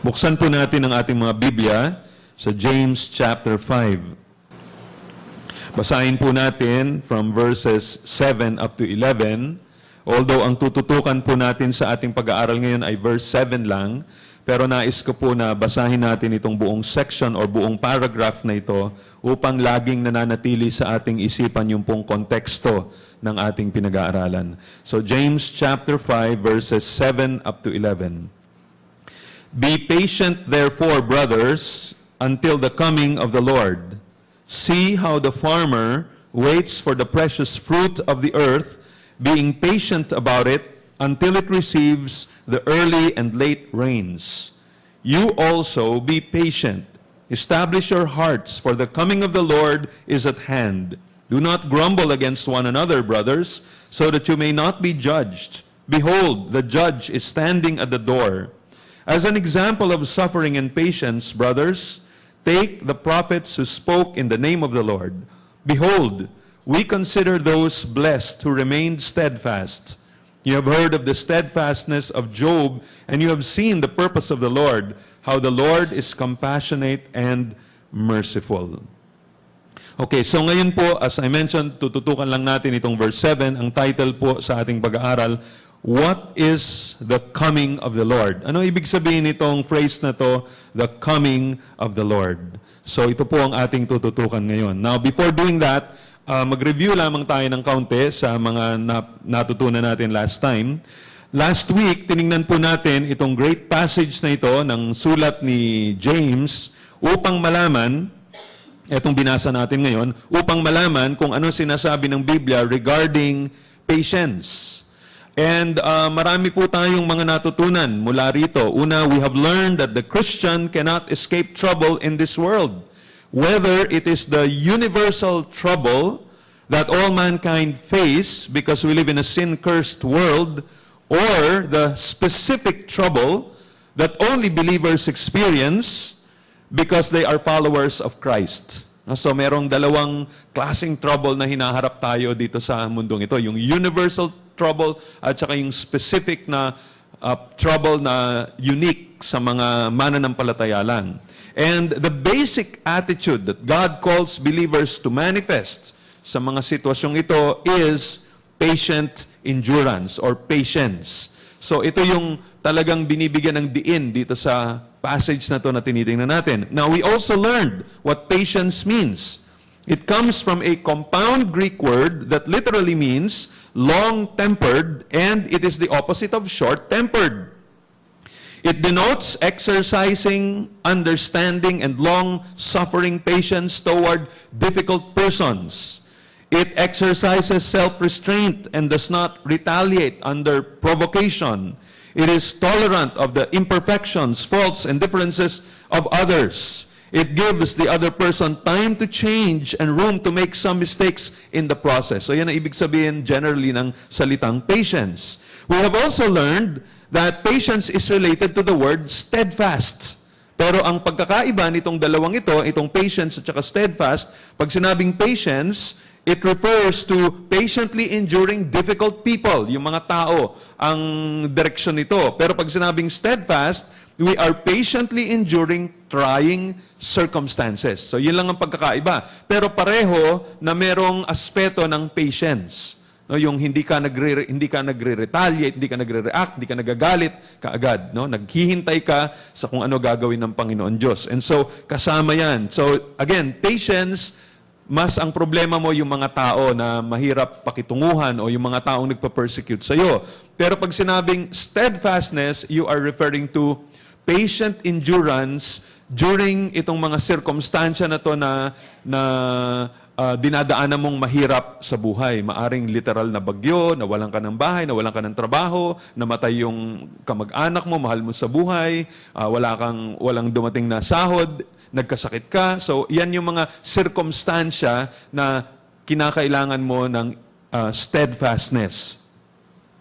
Buksan po natin ang ating mga Biblia sa James chapter 5. Basahin po natin from verses 7 up to 11. Although ang tututukan po natin sa ating pag-aaral ngayon ay verse 7 lang, pero nais ko po na basahin natin itong buong section or buong paragraph na ito upang laging nananatili sa ating isipan yung pong konteksto ng ating pinag-aaralan. So James chapter 5 verses 7 up to 11. Be patient therefore, brothers, until the coming of the Lord. See how the farmer waits for the precious fruit of the earth, being patient about it until it receives the early and late rains. You also be patient. Establish your hearts, for the coming of the Lord is at hand. Do not grumble against one another, brothers, so that you may not be judged. Behold, the judge is standing at the door. As an example of suffering and patience, brothers, take the prophets who spoke in the name of the Lord. Behold, we consider those blessed who remained steadfast. You have heard of the steadfastness of Job, and you have seen the purpose of the Lord, how the Lord is compassionate and merciful. Okay, so ngayon po, as I mentioned, tututukan lang natin itong verse 7. Ang title po sa ating pag-aaral, What is the coming of the Lord? Ano ibig sabihin nitong phrase na to, the coming of the Lord? So ito po ang ating tututukan ngayon. Now, before doing that, mag-review lamang tayo ng kaunti sa mga natutunan natin last time. Last week, tiningnan po natin itong great passage na ito ng sulat ni James upang malaman, itong binasa natin ngayon, upang malaman kung ano sinasabi ng Biblia regarding patience. And marami po tayong mga natutunan mula rito. Una, we have learned that the Christian cannot escape trouble in this world. Whether it is the universal trouble that all mankind face because we live in a sin-cursed world, or the specific trouble that only believers experience because they are followers of Christ. So merong dalawang klaseng trouble na hinaharap tayo dito sa mundong ito. Yung universal trouble at saka yung specific na trouble na unique sa mga mananampalataya lang. And the basic attitude that God calls believers to manifest sa mga sitwasyong ito is patient endurance or patience. So ito yung talagang binibigyan ng diin dito sa passage na to na tinitingnan natin. Now we also learned what patience means. It comes from a compound Greek word that literally means long-tempered, and it is the opposite of short-tempered. It denotes exercising, understanding, and long-suffering patience toward difficult persons. It exercises self-restraint and does not retaliate under provocation. It is tolerant of the imperfections, faults, and differences of others. It gives the other person time to change and room to make some mistakes in the process. So yan ang ibig sabihin generally ng salitang patience. We have also learned that patience is related to the word steadfast. Pero ang pagkakaiba nitong dalawang ito, itong patience at saka steadfast, pag sinabing patience, it refers to patiently enduring difficult people. Yung mga tao, ang direksyon nito. Pero pag sinabing steadfast, we are patiently enduring trying circumstances. So yun lang ang pagkakaiba. Pero pareho na merong aspeto ng patience. No, yung hindi ka nagre-retaliate, hindi ka nagre-react, hindi ka nagagalit kaagad, no? Naghihintay ka sa kung ano gagawin ng Panginoon Diyos. And so kasama 'yan. So again, patience, mas ang problema mo yung mga tao na mahirap pakitunguhan o yung mga taong nagpa-persecute sa iyo. Pero pag sinabing steadfastness, you are referring to patient endurance during itong mga sirkumstansya na to na dinadaanan mong mahirap sa buhay. Maaring literal na bagyo, nawalan ka ng bahay, nawalan ka ng trabaho, namatay yung kamag-anak mo, mahal mo sa buhay, walang dumating na sahod, nagkasakit ka. So, yan yung mga sirkumstansya na kinakailangan mo ng steadfastness.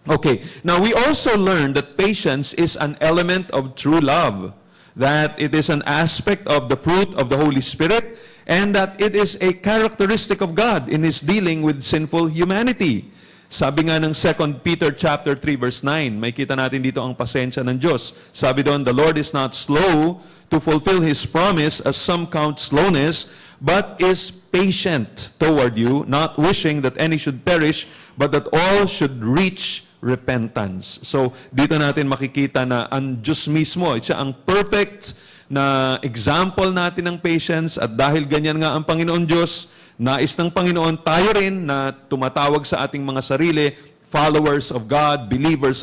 Okay, now we also learned that patience is an element of true love, that it is an aspect of the fruit of the Holy Spirit, and that it is a characteristic of God in His dealing with sinful humanity. Sabi nga ng 2 Peter chapter 3 verse 9, may kita natin dito ang pasensya ng Diyos. Sabi doon, the Lord is not slow to fulfill His promise, as some count slowness, but is patient toward you, not wishing that any should perish, but that all should reach repentance. So, dito natin makikita na ang Diyos mismo, siya ang perfect na example natin ng patience, at dahil ganyan nga ang Panginoon Diyos, nais ng Panginoon tayo rin na tumatawag sa ating mga sarili, followers of God, believers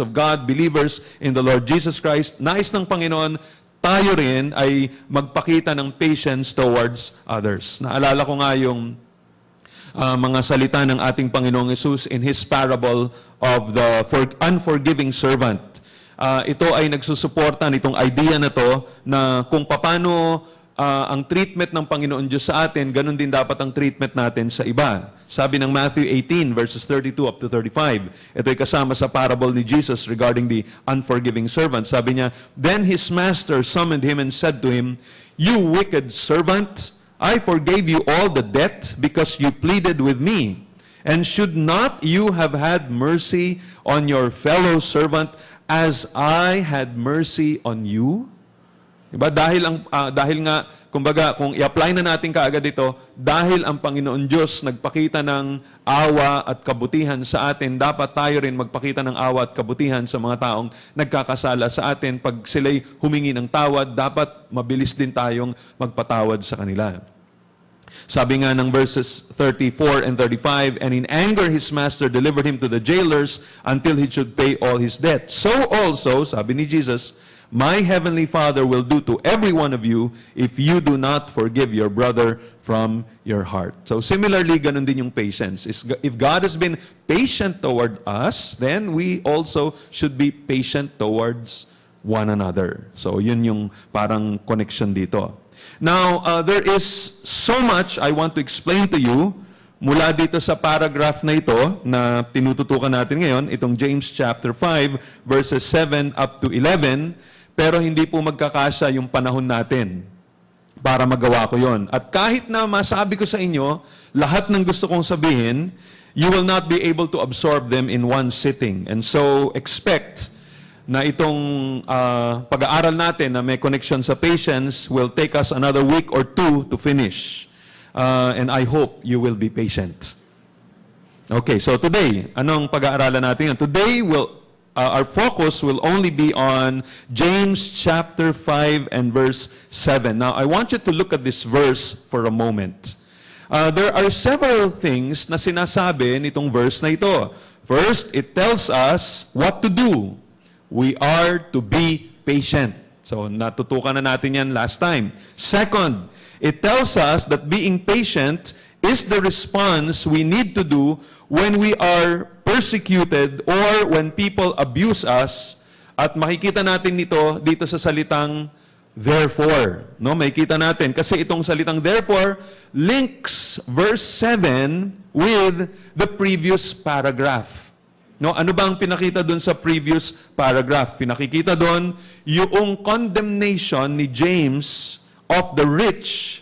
in the Lord Jesus Christ. Nais ng Panginoon tayo rin ay magpakita ng patience towards others. Naalala ko nga yung mga salita ng ating Panginoong Hesus in His parable of the unforgiving servant. Ito ay nagsusuporta nitong idea na to na kung paano ang treatment ng Panginoon Diyos sa atin, ganun din dapat ang treatment natin sa iba. Sabi ng Matthew 18 verses 32 up to 35. Ito ay kasama sa parable ni Jesus regarding the unforgiving servant. Sabi niya, then his master summoned him and said to him, "You wicked servant, I forgave you all the debt because you pleaded with me. And should not you have had mercy on your fellow servant as I had mercy on you?" Diba? Dahil nga, kumbaga, kung i-apply na natin kaagad ito, dahil ang Panginoon Diyos nagpakita ng awa at kabutihan sa atin, dapat tayo rin magpakita ng awa at kabutihan sa mga taong nagkakasala sa atin. Pag sila'y humingi ng tawad, dapat mabilis din tayong magpatawad sa kanila. Sabi nga ng verses 34 and 35, and in anger his master delivered him to the jailers until he should pay all his debt. So also, sabi ni Jesus, my heavenly Father will do to every one of you if you do not forgive your brother from your heart. So similarly, ganun din yung patience. If God has been patient toward us, then we also should be patient towards one another. So yun yung parang connection dito. Now, there is so much I want to explain to you mula dito sa paragraph na ito na tinututukan natin ngayon, itong James chapter 5 verses 7 up to 11, pero hindi po magkakasya yung panahon natin para magawa ko yon. At kahit na masabi ko sa inyo, lahat ng gusto kong sabihin, you will not be able to absorb them in one sitting. And so, expect na itong pag-aaral natin na may connection sa patience will take us another week or two to finish. And I hope you will be patient. Okay, so today, anong pag-aaralan natin? Today, our focus will only be on James chapter 5 and verse 7. Now, I want you to look at this verse for a moment. There are several things na sinasabi nitong verse na ito. First, it tells us what to do. We are to be patient. So, natutukan na natin yan last time. Second, it tells us that being patient is the response we need to do when we are persecuted or when people abuse us. At makikita natin dito sa salitang therefore. No, makikita natin kasi itong salitang therefore links verse 7 with the previous paragraph. No, ano bang pinakita doon sa previous paragraph? Pinakikita doon yung condemnation ni James of the rich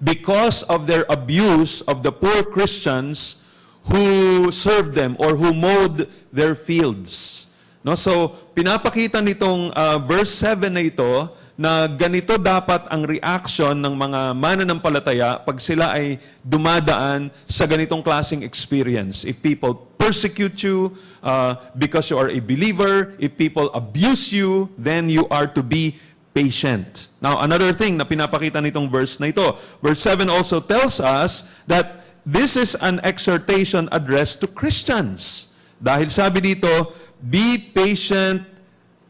because of their abuse of the poor Christians who served them or who mowed their fields. No, so pinapakita nitong verse 7 na ito na ganito dapat ang reaction ng mga mananampalataya pag sila ay dumadaan sa ganitong klaseng experience. If people persecute you because you are a believer, if people abuse you, then you are to be patient. Now, another thing na pinapakita nitong verse na ito, verse 7 also tells us that this is an exhortation addressed to Christians. Dahil sabi dito, be patient,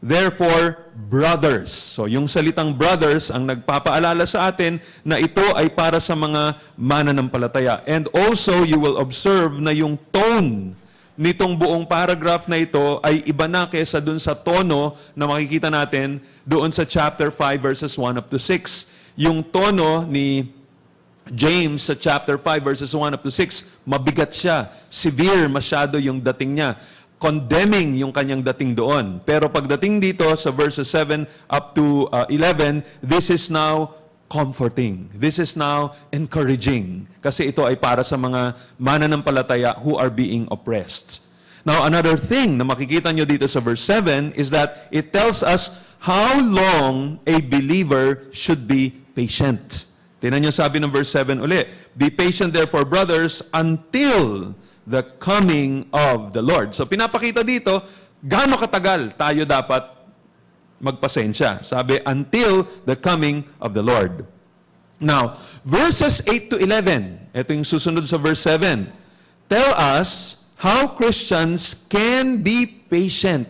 therefore, brothers. So, yung salitang brothers ang nagpapaalala sa atin na ito ay para sa mga mananampalataya. And also, you will observe na yung tone nitong buong paragraph na ito ay iba na kesa dun sa tono na makikita natin doon sa chapter 5 verses 1 up to 6. Yung tono ni James sa chapter 5 verses 1 up to 6, mabigat siya. Severe masyado yung dating niya. Condemning yung kanyang dating doon. Pero pagdating dito sa verses 7 up to 11, this is now comforting. This is now encouraging. Kasi ito ay para sa mga mananampalataya who are being oppressed. Now, another thing na makikita nyo dito sa verse 7 is that it tells us how long a believer should be patient. Tingnan nyo sabi ng verse 7 uli. Be patient therefore, brothers, until the coming of the Lord. So, pinapakita dito, gaano katagal tayo dapat magpasensya. Sabi, until the coming of the Lord. Now, verses 8 to 11, ito yung susunod sa verse 7, tell us how Christians can be patient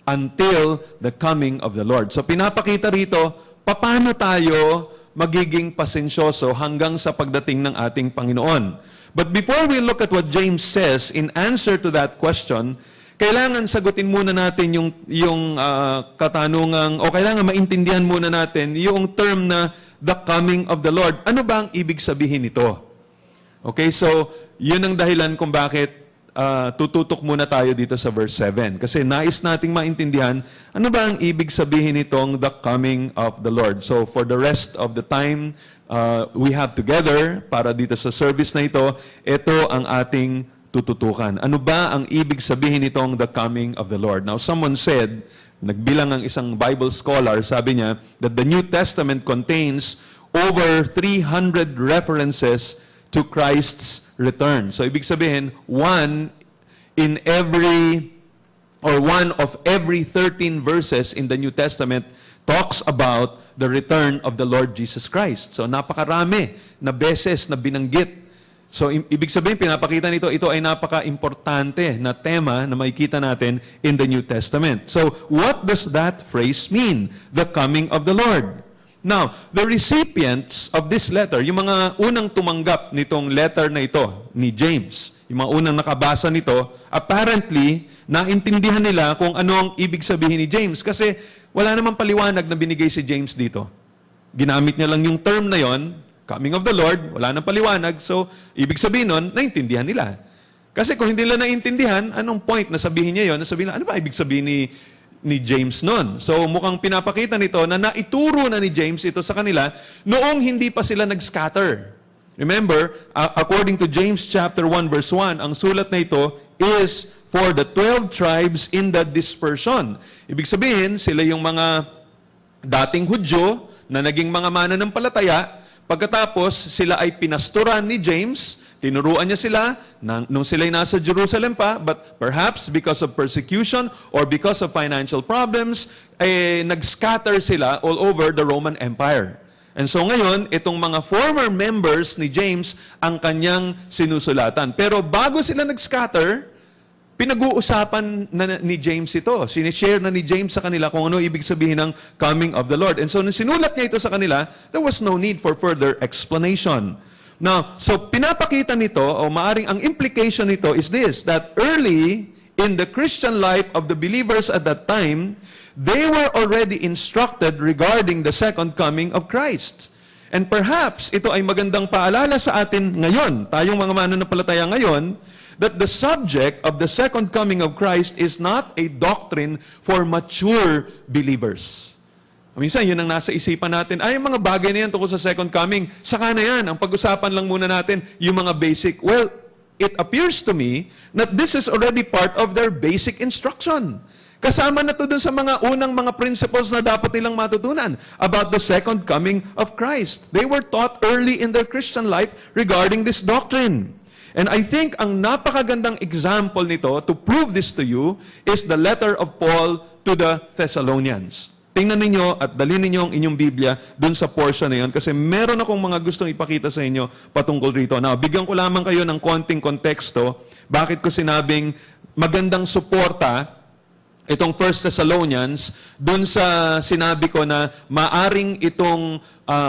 until the coming of the Lord. So, pinapakita rito, paano tayo magiging pasensyoso hanggang sa pagdating ng ating Panginoon. But before we look at what James says in answer to that question, kailangan sagutin muna natin yung katanungang, o kailangan maintindihan muna natin yung term na the coming of the Lord. Ano ba ang ibig sabihin nito? Okay, so yun ang dahilan kung bakit tututok muna tayo dito sa verse 7. Kasi nais nating maintindihan, ano ba ang ibig sabihin nitong the coming of the Lord? So for the rest of the time we have together, para dito sa service na ito ang ating tututukan. Ano ba ang ibig sabihin nitong the coming of the Lord? Now, someone said, nagbilang ang isang Bible scholar, sabi niya, that the New Testament contains over 300 references to Christ's return. So, ibig sabihin, one of every 13 verses in the New Testament talks about the return of the Lord Jesus Christ. So, napakarami na beses na binanggit. So, ibig sabihin, pinapakita nito, ito ay napaka-importante na tema na makikita natin in the New Testament. So, what does that phrase mean? The coming of the Lord. Now, the recipients of this letter, yung mga unang tumanggap nitong letter na ito, ni James, yung mga unang nakabasa nito, apparently, naintindihan nila kung ano ang ibig sabihin ni James. Kasi, wala namang paliwanag na binigay si James dito. Ginamit niya lang yung term na yon, coming of the Lord, wala nang paliwanag. So, ibig sabihin nun, naintindihan nila. Kasi kung hindi nila naintindihan, anong point na sabihin niya yon? Sabihin nila, ano ba ibig sabihin ni James nun? So, mukhang pinapakita nito na naituro na ni James ito sa kanila noong hindi pa sila nag-scatter. Remember, according to James chapter 1 verse 1, ang sulat na ito is for the 12 tribes in the dispersion. Ibig sabihin, sila yung mga dating Hudyo na naging mga mananampalataya. Pagkatapos, sila ay pinasturan ni James, tinuruan niya sila nung sila'y nasa Jerusalem pa, but perhaps because of persecution or because of financial problems, nag-scatter sila all over the Roman Empire. And so ngayon, itong mga former members ni James ang kanyang sinusulatan. Pero bago sila nag-scatter, pinag-uusapan na ni James ito. Sinishare na ni James sa kanila kung ano ibig sabihin ng coming of the Lord. And so, nung sinulat niya ito sa kanila, there was no need for further explanation. Now, so pinapakita nito, o maaring ang implication nito is this, that early in the Christian life of the believers at that time, they were already instructed regarding the second coming of Christ. And perhaps, ito ay magandang paalala sa atin ngayon, tayong mga mananampalataya ngayon, that the subject of the second coming of Christ is not a doctrine for mature believers. Minsan, yun ang nasa isipan natin, ay, mga bagay na yan tungkol sa second coming, saka na yan, ang pag-usapan lang muna natin, yung mga basic. Well, it appears to me that this is already part of their basic instruction. Kasama na to dun sa mga unang mga principles na dapat nilang matutunan about the second coming of Christ. They were taught early in their Christian life regarding this doctrine. And I think ang napakagandang example nito to prove this to you is the letter of Paul to the Thessalonians. Tingnan ninyo at dalhin ninyo ang inyong Biblia dun sa portion na yun kasi meron akong mga gustong ipakita sa inyo patungkol rito. Now, bigyan ko lamang kayo ng konting konteksto. Bakit ko sinabing magandang suporta itong 1 Thessalonians, dun sa sinabi ko na maaring itong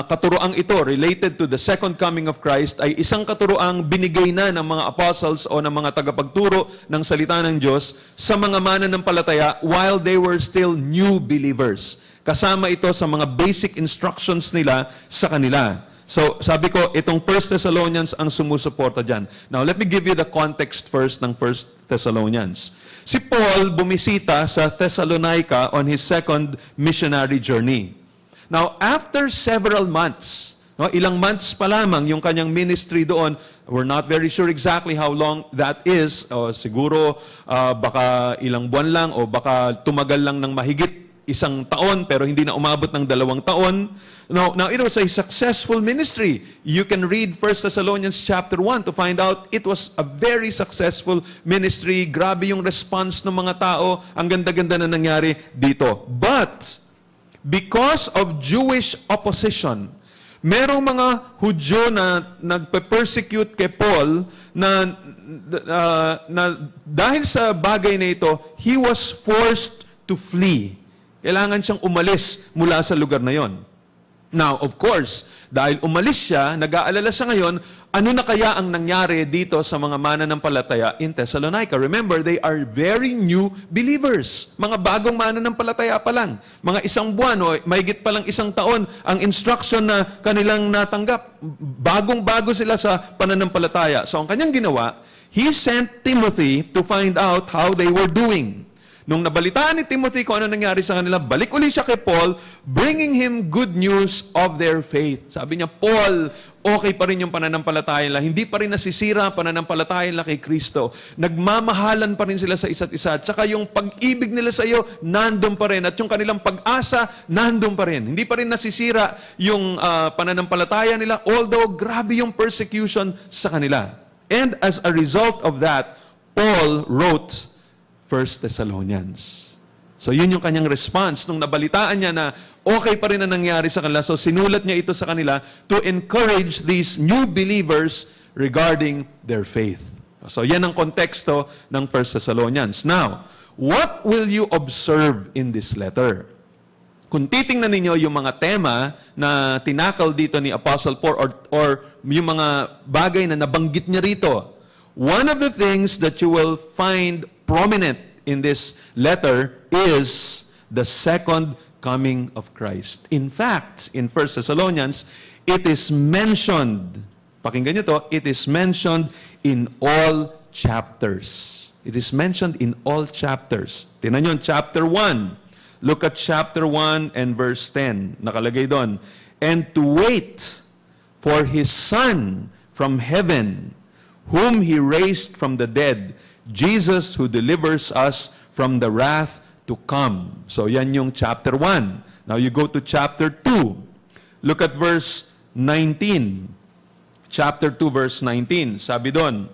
katuroang ito related to the second coming of Christ ay isang katuroang binigay na ng mga apostles o ng mga tagapagturo ng salita ng Diyos sa mga mananampalataya while they were still new believers. Kasama ito sa mga basic instructions nila sa kanila. So, sabi ko, itong 1 Thessalonians ang sumusuporta dyan. Now, let me give you the context first ng 1 Thessalonians. Si Paul bumisita sa Thessalonica on his second missionary journey. Now, after several months, no, ilang months pa lamang yung kanyang ministry doon, we're not very sure exactly how long that is. O siguro baka ilang buwan lang o baka tumagal lang ng mahigit 1 taon pero hindi na umabot ng 2 taon. Now it was a successful ministry. You can read 1 Thessalonians chapter 1 to find out it was a very successful ministry. Grabe yung response ng mga tao. Ang ganda-ganda na nangyari dito. But because of Jewish opposition, merong mga Hudyo na nagpe-persecute kay Paul na dahil sa bagay na ito, he was forced to flee. Kailangan siyang umalis mula sa lugar na yon. Now, of course, dahil umalis siya, nag-aalala siya ngayon, ano na kaya ang nangyari dito sa mga mananampalataya in Thessalonica? Remember, they are very new believers. Mga bagong mananampalataya pa lang. Mga 1 buwan o mahigit pa lang 1 taon ang instruction na kanilang natanggap. Bagong-bago sila sa pananampalataya. So, ang kanyang ginawa, he sent Timothy to find out how they were doing. Nung nabalitaan ni Timothy kung ano nangyari sa kanila, balik uli siya kay Paul, bringing him good news of their faith. Sabi niya, Paul, okay pa rin yung pananampalataya nila. Hindi pa rin nasisira ang pananampalataya nila kay Kristo. Nagmamahalan pa rin sila sa isa't isa. At saka yung pag-ibig nila sa iyo, nandun pa rin. At yung kanilang pag-asa, nandun pa rin. Hindi pa rin nasisira yung pananampalataya nila, although grabe yung persecution sa kanila. And as a result of that, Paul wrote 1 Thessalonians. So yun yung kanyang response nung nabalitaan niya na okay pa rin ang nangyari sa kanila. So sinulat niya ito sa kanila to encourage these new believers regarding their faith. So yan ang konteksto ng 1 Thessalonians. Now, what will you observe in this letter? Kung titingnan ninyo yung mga tema na tinakal dito ni Apostle Paul or yung mga bagay na nabanggit niya rito, one of the things that you will find prominent in this letter is the second coming of Christ. In fact, in 1 Thessalonians, it is mentioned, pakinggan nyo to, it is mentioned in all chapters. It is mentioned in all chapters. Tingnan nyo, chapter 1. Look at chapter 1 and verse 10. Nakalagay doon. And to wait for His Son from heaven, whom He raised from the dead, Jesus who delivers us from the wrath to come. So yan yung chapter 1. Now you go to chapter 2. Look at verse 19. Chapter 2 verse 19. Sabi doon,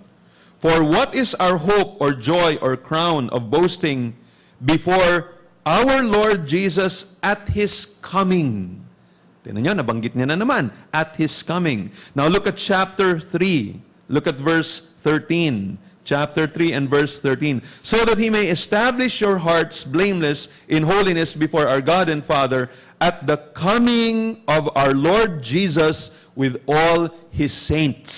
for what is our hope or joy or crown of boasting before our Lord Jesus at His coming? Tingnan nyo, nabanggit niya na naman, at His coming. Now look at chapter 3. Look at verse 13. Chapter 3 and verse 13. So that He may establish your hearts blameless in holiness before our God and Father at the coming of our Lord Jesus with all His saints.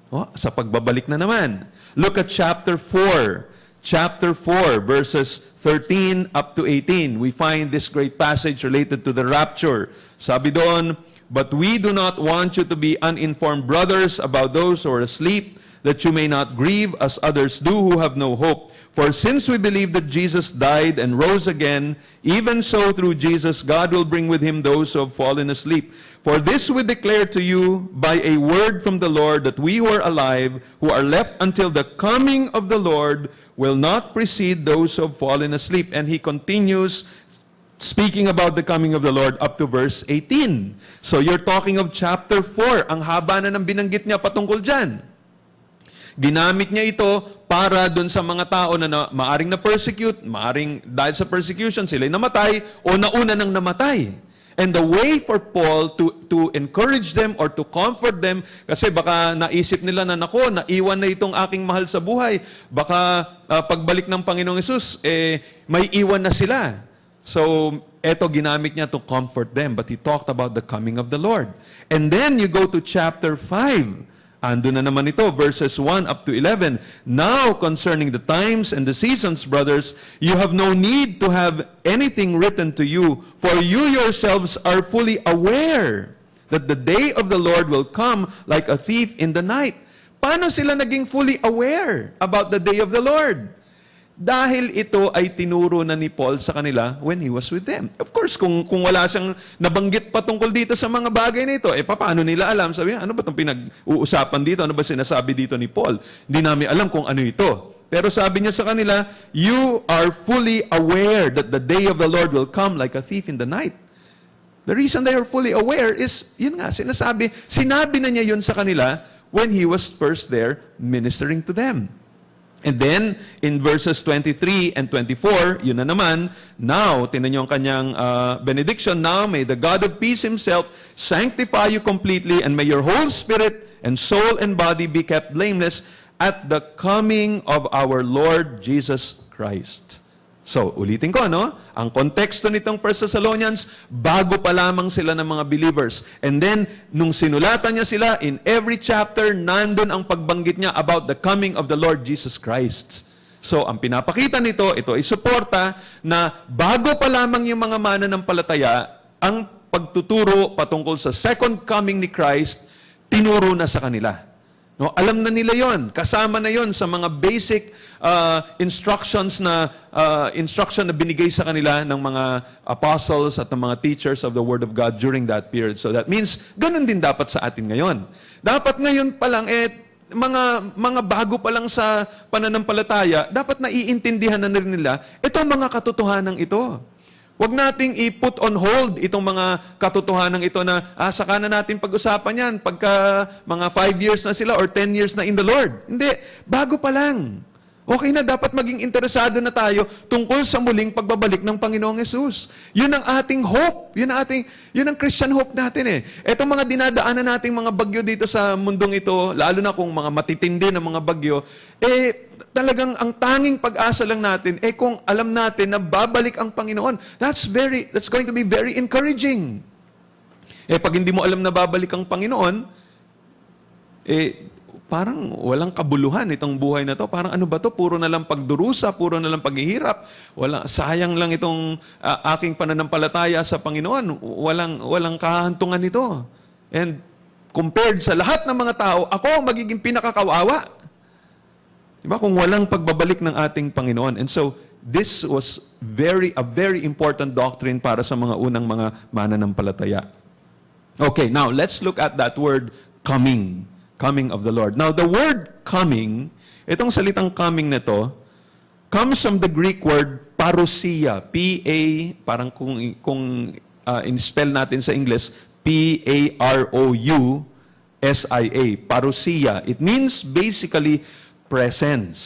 Oh, sa pagbabalik na naman. Look at chapter 4. Chapter 4, verses 13 up to 18. We find this great passage related to the rapture. Sabi doon, but we do not want you to be uninformed, brothers, about those who are asleep, that you may not grieve as others do who have no hope. For since we believe that Jesus died and rose again, even so through Jesus God will bring with Him those who have fallen asleep. For this we declare to you by a word from the Lord, that we who are alive, who are left until the coming of the Lord, will not precede those who have fallen asleep. And he continues speaking about the coming of the Lord up to verse 18. So you're talking of chapter 4. Ang haba na ng binanggit niya patungkol dyan. Ginamit niya ito para dun sa mga tao na maaring na-persecute, maaring dahil sa persecution sila'y namatay o nauna nang namatay. And the way for Paul to encourage them or to comfort them, kasi baka naisip nila na, nako, naiwan na itong aking mahal sa buhay. Baka pagbalik ng Panginoong Hesus, may iwan na sila. So, eto ginamit niya to comfort them. But he talked about the coming of the Lord. And then you go to chapter 5. Ando na naman ito, verses 1 up to 11. Now, concerning the times and the seasons, brothers, you have no need to have anything written to you, for you yourselves are fully aware that the day of the Lord will come like a thief in the night. Paano sila naging fully aware about the day of the Lord? Dahil ito ay tinuro na ni Paul sa kanila when he was with them. Of course, kung wala siyang nabanggit patungkol dito sa mga bagay na ito, paano nila alam? Sabi, ano ba itong pinag-uusapan dito? Ano ba sinasabi dito ni Paul? Hindi namin alam kung ano ito. Pero sabi niya sa kanila, you are fully aware that the day of the Lord will come like a thief in the night. The reason they are fully aware is, yun nga, sinabi na niya yun sa kanila when he was first there ministering to them. And then, in verses 23 and 24, yun na naman, now, tinan niyo ang kanyang benediction, now may the God of peace himself sanctify you completely, and may your whole spirit and soul and body be kept blameless at the coming of our Lord Jesus Christ. So, ulitin ko, no? Ang konteksto nitong 1 Thessalonians, bago pa lamang sila ng mga believers. And then, nung sinulatan niya sila, in every chapter, nandun ang pagbanggit niya about the coming of the Lord Jesus Christ. So, ang pinapakita nito, ito ay suporta na bago pa lamang yung mga mananampalataya, ang pagtuturo patungkol sa second coming ni Christ, tinuro na sa kanila. No, alam na nila yon, kasama na yon sa mga basic instruction na binigay sa kanila ng mga apostles at ng mga teachers of the Word of God during that period. So that means, ganun din dapat sa atin ngayon. Dapat ngayon pa lang, mga bago pa lang sa pananampalataya, dapat naiintindihan na rin nila itong mga katotohanan ito. Huwag nating i-put on hold itong mga katotohanan ito na saka na natin pag-usapan yan pagka mga 5 years na sila or 10 years na in the Lord. Hindi, bago pa lang. Okay na, dapat maging interesado na tayo tungkol sa muling pagbabalik ng Panginoong Hesus. Yun ang ating hope. Yun ang Christian hope natin . Etong mga dinadaanan nating mga bagyo dito sa mundong ito, lalo na kung mga matitindi na mga bagyo, talagang ang tanging pag-asa lang natin, kung alam natin na babalik ang Panginoon. That's going to be very encouraging. Pag hindi mo alam na babalik ang Panginoon, parang walang kabuluhan itong buhay na to. Parang ano ba to? Puro na lang pagdurusa, puro na lang paghihirap. Sayang lang itong aking pananampalataya sa Panginoon. Walang kahantungan ito. And compared sa lahat ng mga tao, ako magiging pinakakawawa. Diba? Kung walang pagbabalik ng ating Panginoon. And so, this was a very important doctrine para sa mga unang mga mananampalataya. Okay, now let's look at that word coming. Coming of the Lord. Now, the word coming, itong salitang coming na to, comes from the Greek word parousia. Parang kung in-spell natin sa English, P-A-R-O-U-S-I-A. Parousia. It means basically presence.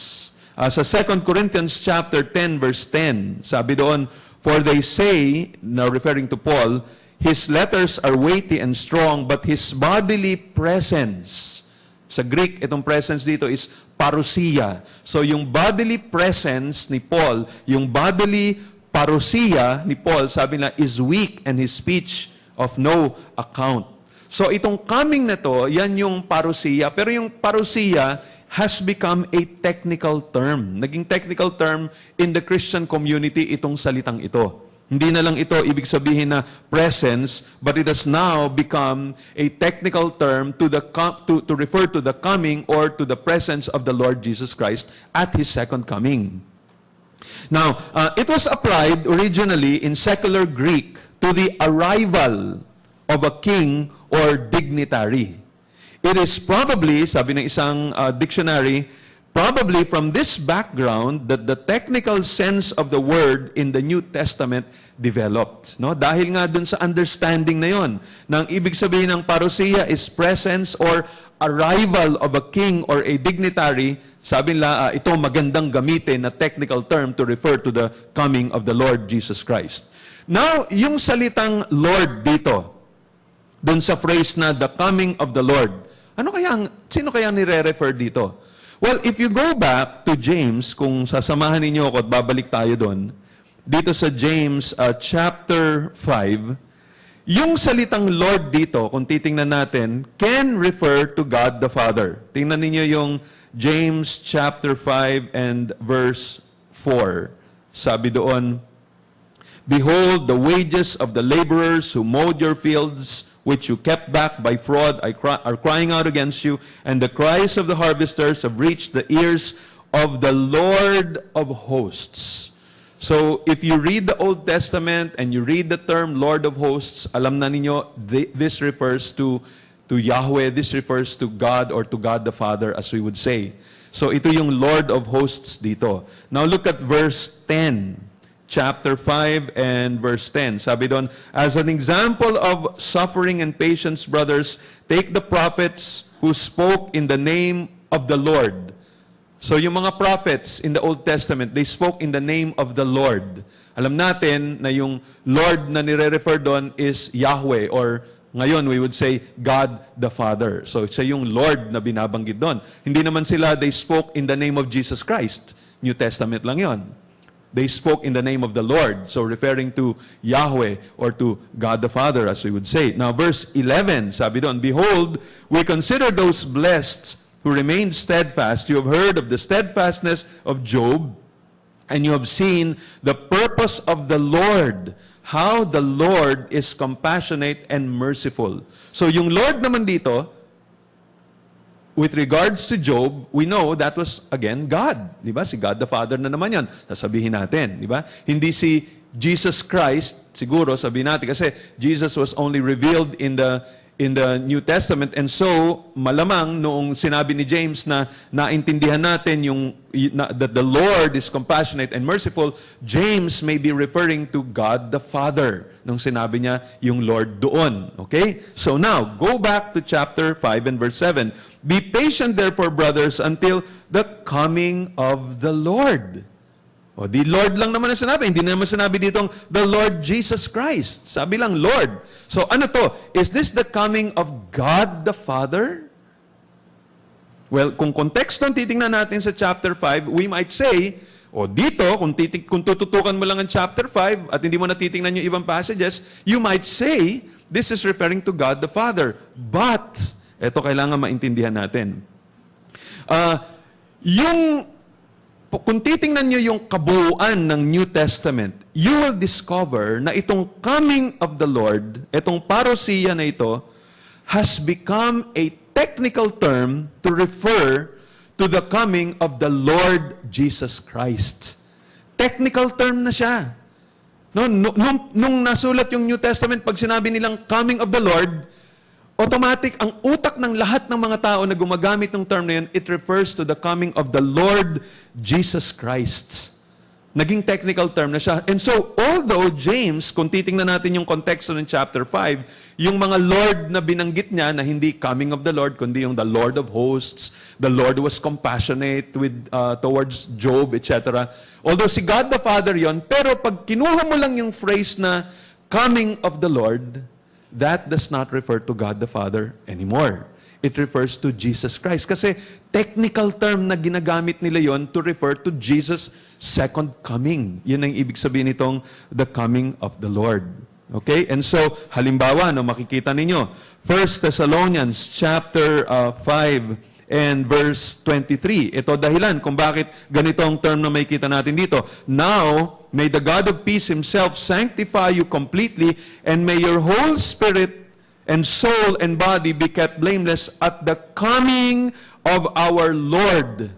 Sa 2 Corinthians chapter 10, verse 10, sabi doon, for they say, now referring to Paul, his letters are weighty and strong, but his bodily presence. Sa Greek, itong presence dito is parousia. So, yung bodily presence ni Paul, yung bodily parousia ni Paul, sabi na, is weak and his speech of no account. So, itong coming na to, yan yung parousia. Pero yung parousia has become a technical term. Naging technical term in the Christian community itong salitang ito. Hindi na lang ito ibig sabihin na presence, but it has now become a technical term to refer to the coming or to the presence of the Lord Jesus Christ at His second coming. Now, it was applied originally in secular Greek to the arrival of a king or dignitary. It is probably, sabi ng isang dictionary, probably from this background that the technical sense of the word in the New Testament developed. No? Dahil nga dun sa understanding na yon, na ang ibig sabihin ng parousia is presence or arrival of a king or a dignitary, sabi nila, ito magandang gamitin na technical term to refer to the coming of the Lord Jesus Christ. Now, yung salitang Lord dito, dun sa phrase na the coming of the Lord, sino kaya nire-refer dito? Well, if you go back to James, kung sasamahan ninyo ako at babalik tayo doon, dito sa James chapter 5, yung salitang Lord dito, kung titingnan natin, can refer to God the Father. Tingnan ninyo yung James chapter 5 and verse 4. Sabi doon, behold, the wages of the laborers who mowed your fields, which you kept back by fraud, are crying out against you, and the cries of the harvesters have reached the ears of the Lord of hosts. So, if you read the Old Testament and you read the term Lord of hosts, alam na ninyo, this refers to Yahweh, this refers to God or to God the Father, as we would say. So, ito yung Lord of hosts dito. Now, look at verse 10. Chapter 5 and verse 10. Sabi doon, as an example of suffering and patience, brothers, take the prophets who spoke in the name of the Lord. So yung mga prophets in the Old Testament, they spoke in the name of the Lord. Alam natin na yung Lord na nire-refer doon is Yahweh, or ngayon we would say God the Father. So siya yung Lord na binabanggit doon. Hindi naman sila, they spoke in the name of Jesus Christ. New Testament lang yon. They spoke in the name of the Lord. So referring to Yahweh or to God the Father, as we would say. Now verse 11, sabi doon, behold, we consider those blessed who remained steadfast. You have heard of the steadfastness of Job, and you have seen the purpose of the Lord, how the Lord is compassionate and merciful. So yung Lord naman dito, with regards to Job, we know that was, again, God. Di ba? Si God the Father na naman yan. Sasabihin natin. Di ba? Hindi si Jesus Christ, siguro, sabihin natin, kasi Jesus was only revealed in the New Testament, and so malamang noong sinabi ni James na naintindihan natin that the Lord is compassionate and merciful, James may be referring to God the Father nung sinabi niya yung Lord doon. Okay? So now, go back to chapter 5 and verse 7. Be patient therefore, brothers, until the coming of the Lord. O, di Lord lang naman ang sinabi. Hindi naman sinabi ditong the Lord Jesus Christ. Sabi lang Lord. So ano to? Is this the coming of God the Father? Well, kung konteksto ang titingnan natin sa chapter 5, we might say, o dito, kung tututukan mo lang ang chapter 5 at hindi mo natitingnan yung ibang passages, you might say, this is referring to God the Father. But, eto kailangan maintindihan natin. Kung titingnan nyo yung kabuuan ng New Testament, you will discover na itong coming of the Lord, itong parousia na ito, has become a technical term to refer to the coming of the Lord Jesus Christ. Technical term na siya. Nung nasulat yung New Testament, pag sinabi nilang coming of the Lord, automatic, ang utak ng lahat ng mga tao na gumagamit ng term na yun, it refers to the coming of the Lord Jesus Christ. Naging technical term na siya. And so, although James, kung titingnan natin yung konteksto ng chapter 5, yung mga Lord na binanggit niya na hindi coming of the Lord, kundi yung the Lord of hosts, the Lord was compassionate towards Job, etc. Although si God the Father yon, pero pag kinuha mo lang yung phrase na coming of the Lord, that does not refer to God the Father anymore. It refers to Jesus Christ. Kasi technical term na ginagamit nila yon to refer to Jesus' second coming. Yun ang ibig sabihin nitong the coming of the Lord. Okay? And so, halimbawa, makikita ninyo, 1 Thessalonians chapter 5 and verse 23. Ito dahilan kung bakit ganito ang term na makikita natin dito. Now, may the God of peace Himself sanctify you completely, and may your whole spirit and soul and body be kept blameless at the coming of our Lord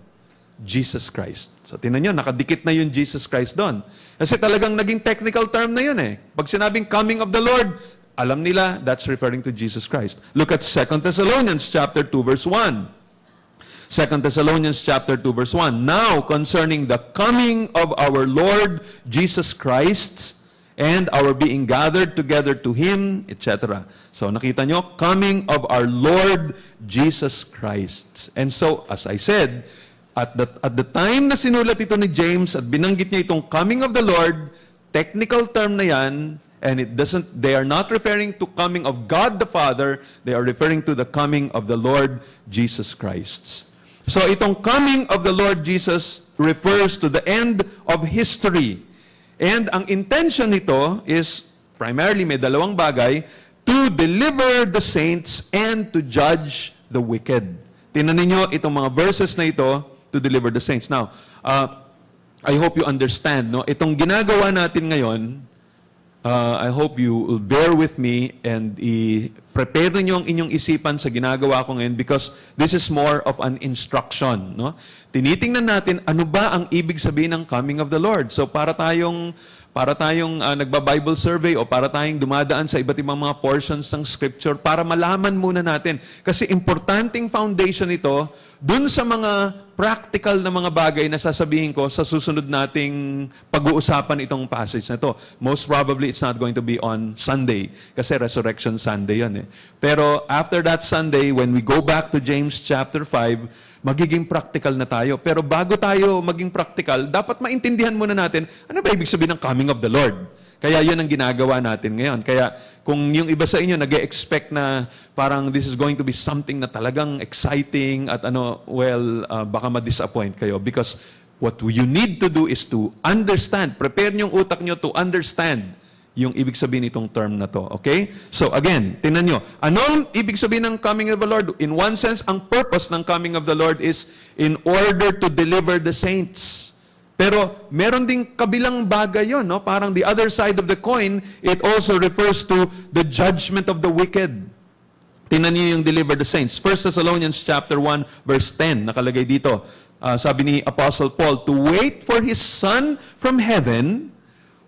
Jesus Christ. So, tingnan nyo, nakadikit na yung Jesus Christ doon. Kasi talagang naging technical term na yun eh. Pag sinabing coming of the Lord, alam nila, that's referring to Jesus Christ. Look at 2 Thessalonians chapter 2 verse 1. 2 Thessalonians chapter 2 verse 1. Now, concerning the coming of our Lord Jesus Christ and our being gathered together to Him, etc. So, nakita nyo, coming of our Lord Jesus Christ. And so, as I said, at the time na sinulat ito ni James at binanggit niya itong coming of the Lord, technical term na yan, and they are not referring to coming of God the Father, they are referring to the coming of the Lord Jesus Christ. So, itong coming of the Lord Jesus refers to the end of history. And ang intention nito is, primarily may dalawang bagay, to deliver the saints and to judge the wicked. Tingnan ninyo itong mga verses na ito, to deliver the saints. Now, I hope you understand, no? Itong ginagawa natin ngayon, I hope you will bear with me and prepare niyo ang inyong isipan sa ginagawa ko ngayon because this is more of an instruction. No? Tinitingnan natin, ano ba ang ibig sabihin ng coming of the Lord? So para tayong nagba-Bible survey o para tayong dumadaan sa iba't ibang mga portions ng Scripture para malaman muna natin. Kasi importanteng foundation ito dun sa mga practical na mga bagay na sasabihin ko sa susunod nating pag-uusapan itong passage na to. Most probably, it's not going to be on Sunday kasi Resurrection Sunday yun eh. Pero after that Sunday, when we go back to James chapter 5, magiging practical na tayo. Pero bago tayo maging practical, dapat maintindihan muna natin, ano ba ibig sabihin ng coming of the Lord? Kaya yun ang ginagawa natin ngayon. Kaya kung yung iba sa inyo nag-expect na parang this is going to be something na talagang exciting at baka ma-disappoint kayo. Because what you need to do is to understand. Prepare yung utak nyo to understand yung ibig sabihin itong term na to. Okay? So again, tingnan nyo. Anong ibig sabihin ng coming of the Lord? In one sense, ang purpose ng coming of the Lord is in order to deliver the saints. Pero meron ding kabilang bagay yon, no? Parang the other side of the coin, it also refers to the judgment of the wicked. Tingnan niyo yung deliver the saints. 1 Thessalonians chapter 1 verse 10 nakalagay dito. Sabi ni Apostle Paul, to wait for His Son from heaven,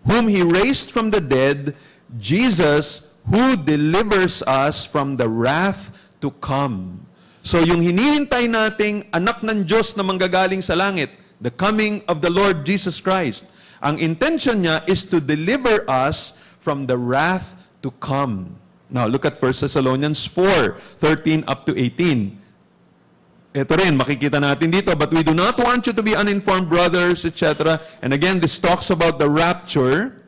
whom He raised from the dead, Jesus, who delivers us from the wrath to come. So yung hinihintay nating anak ng Diyos na manggagaling sa langit, the coming of the Lord Jesus Christ. Ang intention niya is to deliver us from the wrath to come. Now, look at 1 Thessalonians 4:13 up to 18. Ito rin, makikita natin dito, but we do not want you to be uninformed, brothers, etc. And again, this talks about the rapture.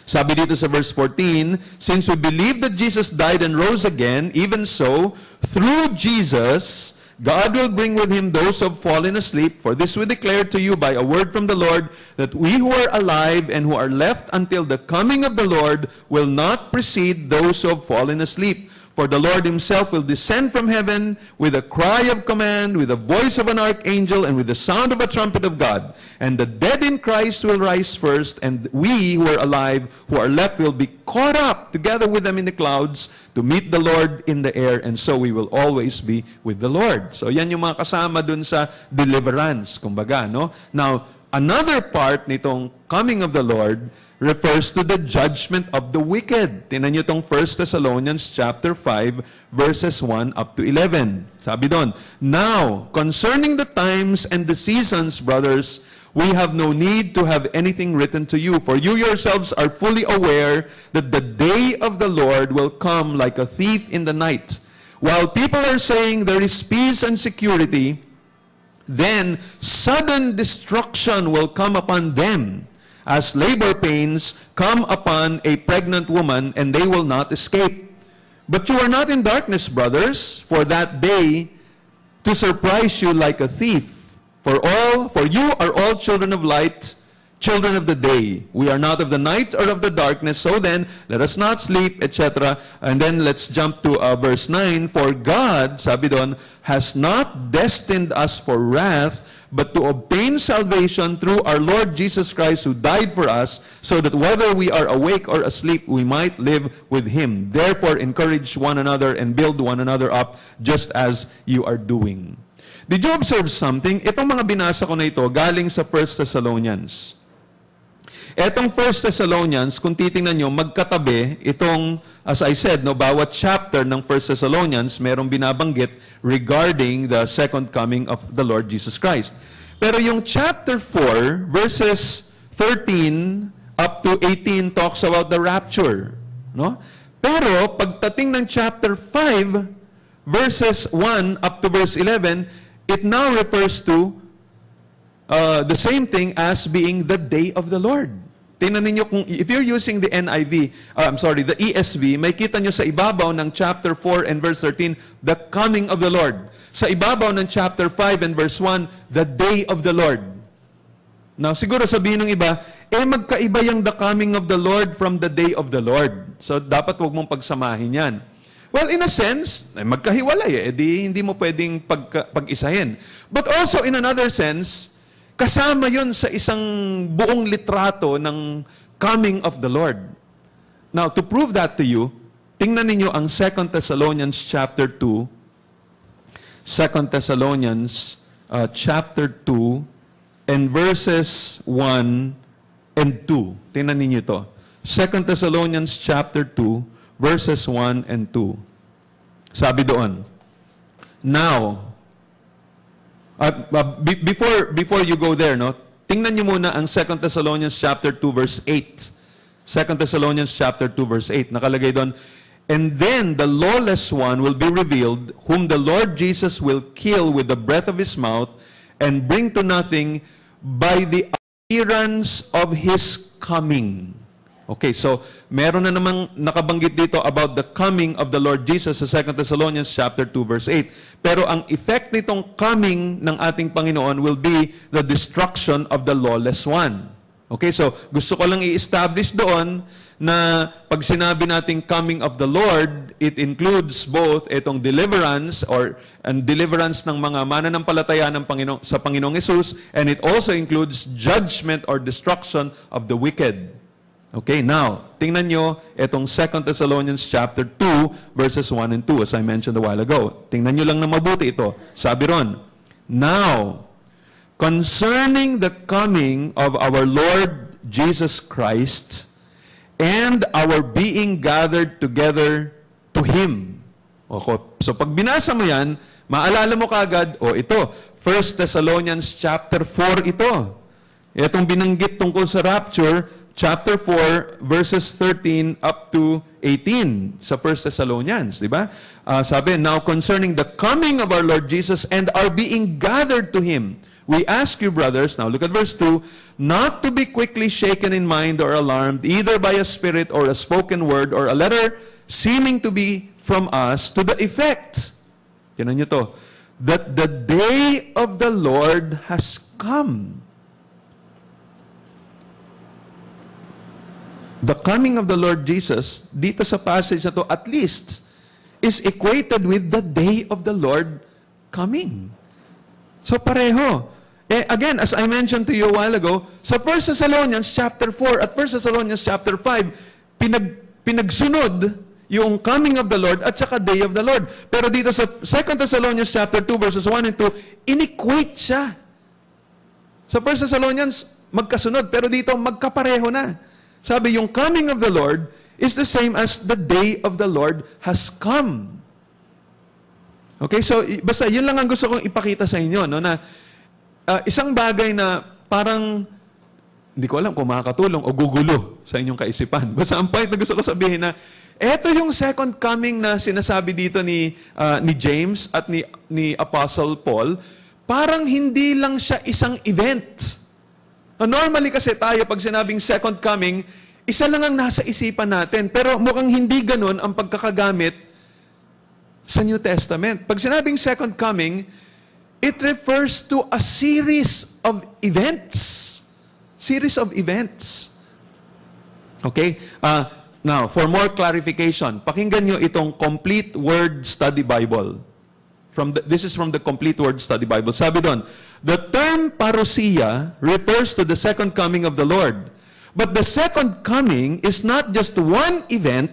Sabi dito sa verse 14, since we believe that Jesus died and rose again, even so, through Jesus, God will bring with Him those who have fallen asleep. For this we declare to you by a word from the Lord, that we who are alive and who are left until the coming of the Lord will not precede those who have fallen asleep. For the Lord Himself will descend from heaven with a cry of command, with the voice of an archangel, and with the sound of a trumpet of God. And the dead in Christ will rise first, and we who are alive, who are left, will be caught up together with them in the clouds to meet the Lord in the air, and so we will always be with the Lord. So yan yung mga kasama dun sa deliverance, kumbaga, no? Now, another part nitong coming of the Lord refers to the judgment of the wicked. Tingnan niyo tong 1 Thessalonians chapter 5 verses 1 up to 11. Sabi doon, now, concerning the times and the seasons, brothers, we have no need to have anything written to you, for you yourselves are fully aware that the day of the Lord will come like a thief in the night. While people are saying there is peace and security, then sudden destruction will come upon them, as labor pains come upon a pregnant woman, and they will not escape. But you are not in darkness, brothers, for that day to surprise you like a thief. For you are all children of light, children of the day. We are not of the night or of the darkness, so then let us not sleep, etc. And then let's jump to verse 9. For God, sabi doon, has not destined us for wrath, but to obtain salvation through our Lord Jesus Christ, who died for us, so that whether we are awake or asleep, we might live with Him. Therefore, encourage one another and build one another up, just as you are doing. Did you observe something? Itong mga binasa ko na ito, galing sa 1 Thessalonians. Etong 1 Thessalonians, kung titingnan nyo, magkatabi, itong, as I said, no, bawat chapter ng 1 Thessalonians, merong binabanggit regarding the second coming of the Lord Jesus Christ. Pero yung chapter 4, verses 13 up to 18 talks about the rapture. No? Pero, pagdating ng chapter 5, verses 1 up to verse 11, it now refers to the same thing as being the day of the Lord. Tingnan ninyo kung, if you're using the the ESV, may kita nyo sa ibabaw ng chapter 4 and verse 13, the coming of the Lord. Sa ibabaw ng chapter 5 and verse 1, the day of the Lord. Now, siguro sabihin ng iba, magkaiba yung the coming of the Lord from the day of the Lord. So, dapat huwag mong pagsamahin yan. Well, in a sense, magkahiwalay hindi mo pwedeng pag-isahin. But also, in another sense, kasama yon sa isang buong litrato ng coming of the Lord. Now, to prove that to you, tingnan ninyo ang 2 Thessalonians chapter 2. 2 Thessalonians chapter 2 and verses 1 and 2. Tingnan ninyo ito. 2 Thessalonians chapter 2, verses 1 and 2. Sabi doon, now, before you go there, no, tingnan niyo muna ang 2 Thessalonians chapter 2, verse 8. 2 Thessalonians chapter 2, verse 8. Nakalagay doon, and then the lawless one will be revealed, whom the Lord Jesus will kill with the breath of his mouth, and bring to nothing by the appearance of his coming. Okay, so meron na namang nakabanggit dito about the coming of the Lord Jesus sa 2 Thessalonians chapter 2 verse 8. Pero ang effect nitong coming ng ating Panginoon will be the destruction of the lawless one. Okay, so gusto ko lang i-establish doon na pag sinabi nating coming of the Lord, it includes both itong deliverance and deliverance ng mga mananampalataya ng Panginoon, sa Panginoong Hesus, and it also includes judgment or destruction of the wicked. Okay, now, tingnan nyo itong 2 Thessalonians chapter 2, verses 1 and 2, as I mentioned a while ago. Tingnan nyo lang na mabuti ito. Sabi ron, now, concerning the coming of our Lord Jesus Christ and our being gathered together to Him. Okay, so pag binasa mo yan, maalala mo kagad, ito, 1 Thessalonians chapter 4 ito. Itong binanggit tungkol sa rapture, chapter 4, verses 13 up to 18 sa 1 Thessalonians, di ba? Sabi, now concerning the coming of our Lord Jesus and our being gathered to Him, we ask you, brothers, now look at verse 2, not to be quickly shaken in mind or alarmed, either by a spirit or a spoken word or a letter seeming to be from us, to the effect, tinan nyo to, that the day of the Lord has come. The coming of the Lord Jesus, dito sa passage na to, at least, is equated with the day of the Lord coming. So pareho. Again, as I mentioned to you a while ago, sa 1 Thessalonians chapter 4 at 1 Thessalonians chapter 5, pinagsunod yung coming of the Lord at saka day of the Lord. Pero dito sa 2 Thessalonians chapter 2 verses 1 and 2, inequate siya. Sa 1 Thessalonians, magkasunod, pero dito magkapareho na. Sabi, yung coming of the Lord is the same as the day of the Lord has come. Okay, so basta yun lang ang gusto kong ipakita sa inyo, no, na isang bagay na parang hindi ko alam kung makakatulong o gugulo sa inyong kaisipan. Basta ang point na gusto ko sabihin na eto yung second coming na sinasabi dito ni James at ni Apostle Paul, parang hindi lang siya isang event. Normally kasi tayo, pag sinabing second coming, isa lang ang nasa isipan natin. Pero mukhang hindi ganun ang pagkakagamit sa New Testament. Pag sinabing second coming, it refers to a series of events. Series of events. Okay? Now, for more clarification, pakinggan nyo itong Complete Word Study Bible. This is from the Complete Word Study Bible. Sabi doon, the term parousia refers to the second coming of the Lord. But the second coming is not just one event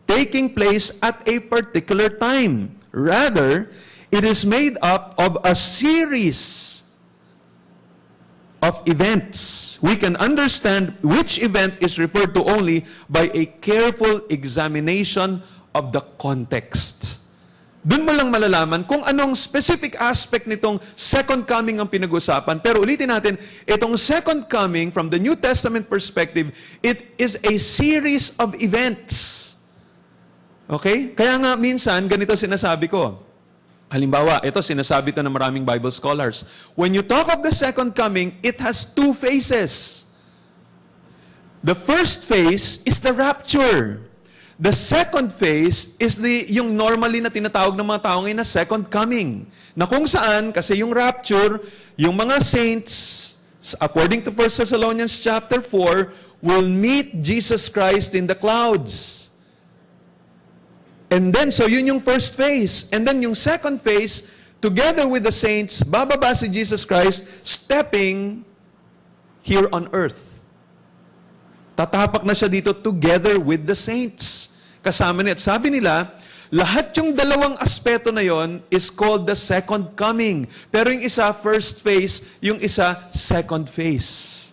taking place at a particular time. Rather, it is made up of a series of events. We can understand which event is referred to only by a careful examination of the context. Doon mo lang malalaman kung anong specific aspect nitong second coming ang pinag-usapan. Pero ulitin natin, itong second coming from the New Testament perspective, it is a series of events. Okay? Kaya nga minsan, ganito sinasabi ko. Halimbawa, ito sinasabi ito ng maraming Bible scholars. When you talk of the second coming, it has two phases. The first phase is the rapture. The second phase is yung normally na tinatawag ng mga tao ngayon na second coming. Na kung saan, kasi yung rapture, yung mga saints, according to 1 Thessalonians chapter 4, will meet Jesus Christ in the clouds. And then, so yun yung first phase. And then yung second phase, together with the saints, bababa si Jesus Christ, stepping here on earth. Tatapak na siya dito together with the saints. kasama niya. At sabi nila, lahat yung dalawang aspeto na yon is called the second coming. Pero yung isa, first phase, yung isa, second phase.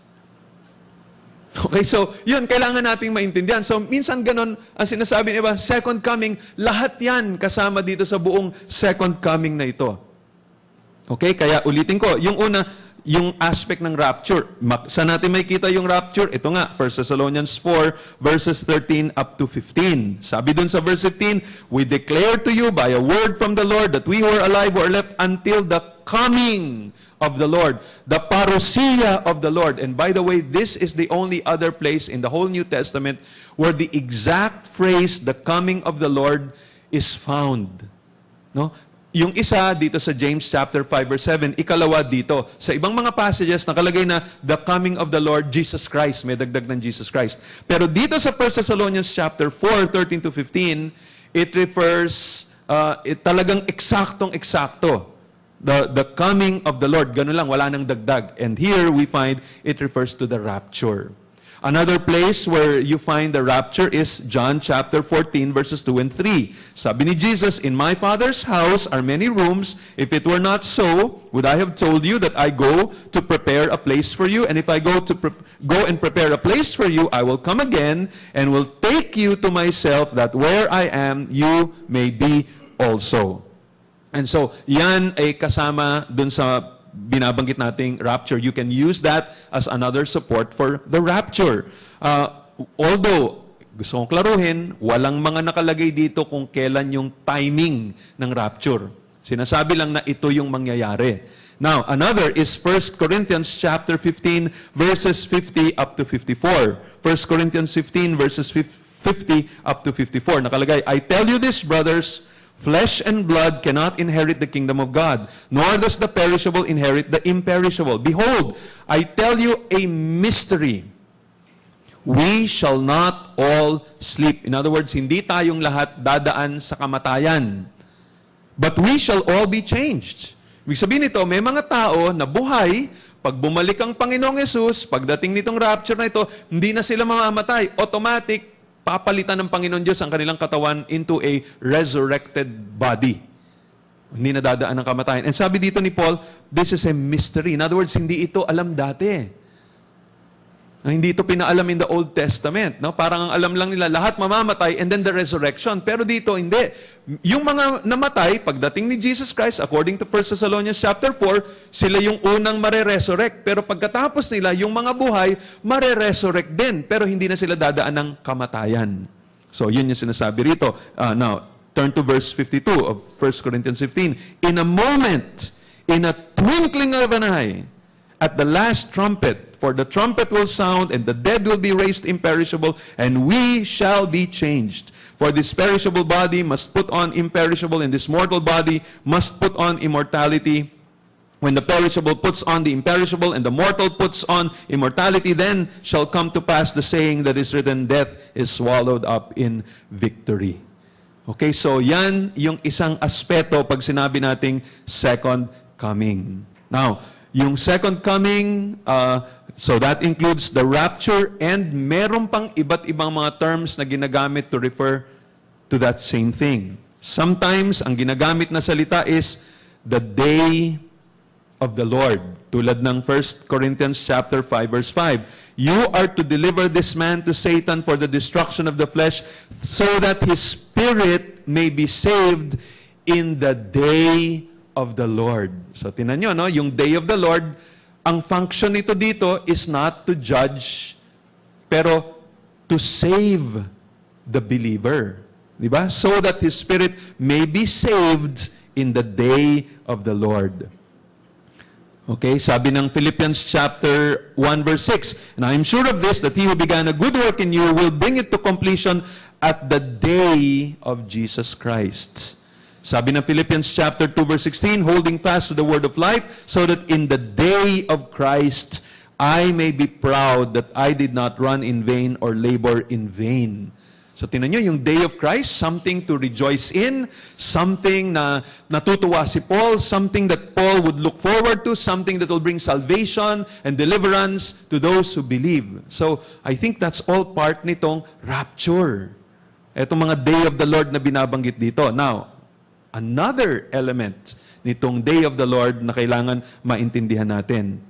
Okay, so yun, kailangan nating maintindihan. So minsan ganun, ang sinasabi niya ba, second coming, lahat yan kasama dito sa buong second coming na ito. Okay, kaya ulitin ko, yung una, yung aspect ng rapture. Saan natin makikita yung rapture? Ito nga, 1 Thessalonians 4, verses 13 up to 15. Sabi dun sa verse 15, we declare to you by a word from the Lord that we who are alive or left until the coming of the Lord, the parousia of the Lord. And by the way, this is the only other place in the whole New Testament where the exact phrase, the coming of the Lord, is found. No? Yung isa dito sa James chapter 5 verse 7, ikalawa dito. Sa ibang mga passages nakalagay na the coming of the Lord Jesus Christ, may dagdag ng Jesus Christ. Pero dito sa 1 Thessalonians chapter 4, 13 to 15, it refers talagang eksaktong-eksakto. The coming of the Lord, ganun lang, wala nang dagdag. And here we find it refers to the rapture. Another place where you find the rapture is John chapter 14 verses 2 and 3. Sabi ni Jesus, in my Father's house are many rooms. If it were not so, would I have told you that I go to prepare a place for you? And if I go and prepare a place for you, I will come again and will take you to myself, that where I am, you may be also. And so, yan ay kasama dun sa binabanggit nating rapture. You can use that as another support for the rapture. Although, gusto kong klaruhin, walang mga nakalagay dito kung kailan yung timing ng rapture. Sinasabi lang na ito yung mangyayari. Now, another is 1 Corinthians chapter 15 verses 50 up to 54. 1 Corinthians 15 verses 50 up to 54. Nakalagay, I tell you this, brothers, flesh and blood cannot inherit the kingdom of God, nor does the perishable inherit the imperishable. Behold, I tell you a mystery. We shall not all sleep. In other words, hindi tayong lahat dadaan sa kamatayan. But we shall all be changed. Ibig sabihin nito, may mga tao na buhay, pag bumalik ang Panginoong Yesus, pagdating nitong rapture na ito, hindi na sila mamamatay. Automatic, papalitan ng Panginoon Diyos ang kanilang katawan into a resurrected body. Hindi na dadaan ng kamatayan. And sabi dito ni Paul, this is a mystery. In other words, hindi ito alam dati. Hindi ito pinaalam in the Old Testament. No? Parang ang alam lang nila, lahat mamamatay and then the resurrection. Pero dito, hindi. Yung mga namatay, pagdating ni Jesus Christ, according to 1 Thessalonians chapter 4, sila yung unang mare-resurrect. Pero pagkatapos nila, yung mga buhay, mare-resurrect din. Pero hindi na sila dadaan ng kamatayan. So, yun yung sinasabi rito. Now, turn to verse 52 of 1 Corinthians 15. In a moment, in a twinkling of an eye, at the last trumpet, for the trumpet will sound, and the dead will be raised imperishable, and we shall be changed. For this perishable body must put on imperishable, and this mortal body must put on immortality. When the perishable puts on the imperishable, and the mortal puts on immortality, then shall come to pass the saying that is written, death is swallowed up in victory. Okay, so yan yung isang aspeto pag sinabi nating second coming. Now, yung second coming, so that includes the rapture, and meron pang iba't ibang mga terms na ginagamit to refer to that same thing. Sometimes, ang ginagamit na salita is the day of the Lord. Tulad ng 1 Corinthians chapter 5 verse 5. You are to deliver this man to Satan for the destruction of the flesh, so that his spirit may be saved in the day of the Lord. So, tinan nyo, no? Yung day of the Lord, ang function nito dito is not to judge, pero to save the believer. Diba? So that his spirit may be saved in the day of the Lord. Okay, sabi ng Philippians chapter 1 verse 6, and I am sure of this, that he who began a good work in you will bring it to completion at the day of Jesus Christ. Sabi ng Philippians chapter 2 verse 16, holding fast to the word of life, so that in the day of Christ I may be proud that I did not run in vain or labor in vain. So tinan nyo, yung day of Christ, something to rejoice in, something na natutuwa si Paul, something that Paul would look forward to, something that will bring salvation and deliverance to those who believe. So I think that's all part nitong rapture. Itong mga day of the Lord na binabanggit dito. Now, another element nitong day of the Lord na kailangan maintindihan natin